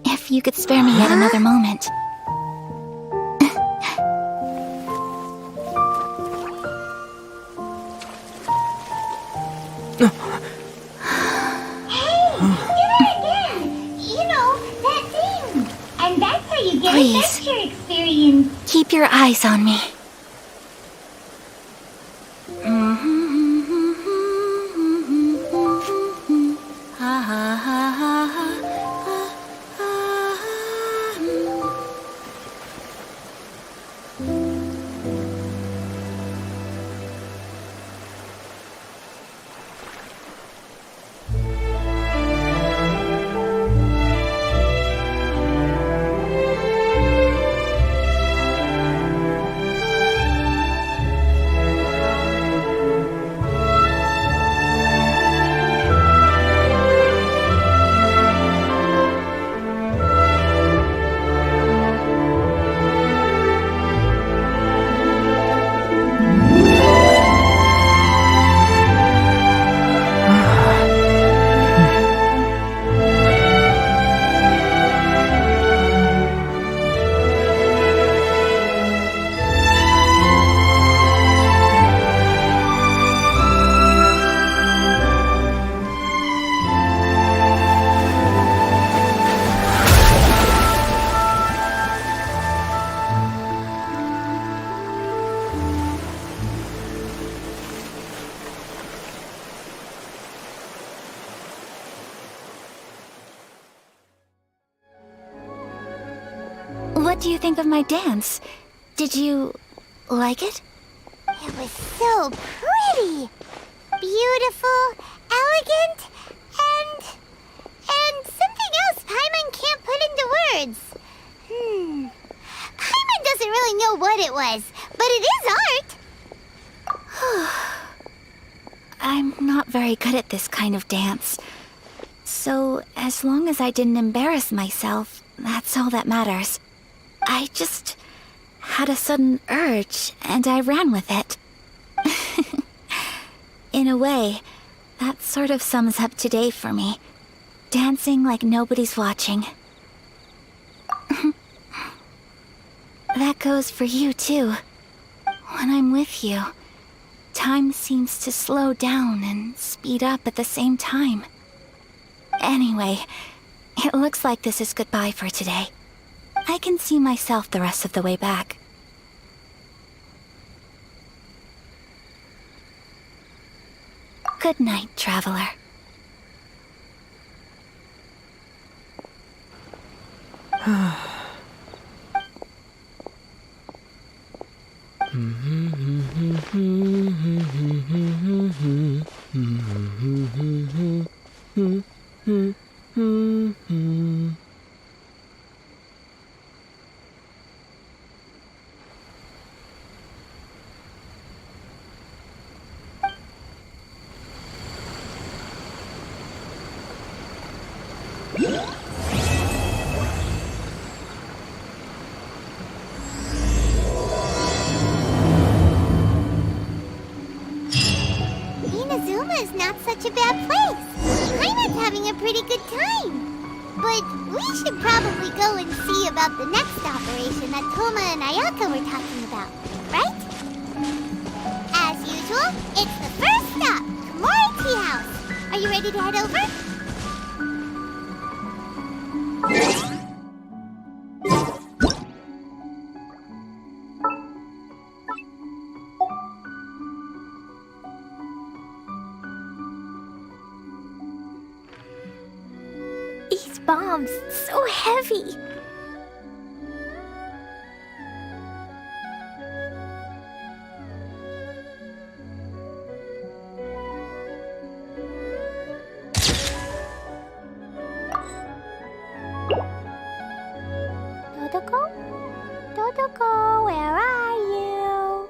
Speaker 3: If you could spare me yet another moment. Please, keep your eyes on me. What do you think of my dance? Did you like it?
Speaker 1: It was so pretty. Beautiful, elegant, and something else Paimon can't put into words. Paimon doesn't really know what it was, but it is art.
Speaker 3: I'm not very good at this kind of dance. So, as long as I didn't embarrass myself, that's all that matters. I just had a sudden urge, and I ran with it. In a way, that sort of sums up today for me. Dancing like nobody's watching. That goes for you, too. When I'm with you, time seems to slow down and speed up at the same time. Anyway, it looks like this is goodbye for today. I can see myself the rest of the way back. Good night, traveler.
Speaker 1: Inazuma is not such a bad place. Paimon's having a pretty good time. But we should probably go and see about the next operation that Toma and Ayaka were talking about, right? As usual, it's the first stop, Komori Tea House. Are you ready to head over?
Speaker 8: These bombs, so heavy.
Speaker 1: Dodoko? Dodoko, where are you?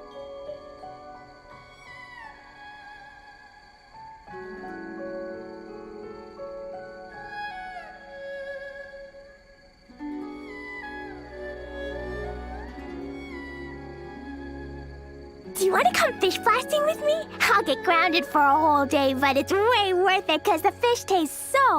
Speaker 8: Do you want to come fish blasting with me? I'll get grounded for a whole day, but it's way worth it because the fish taste so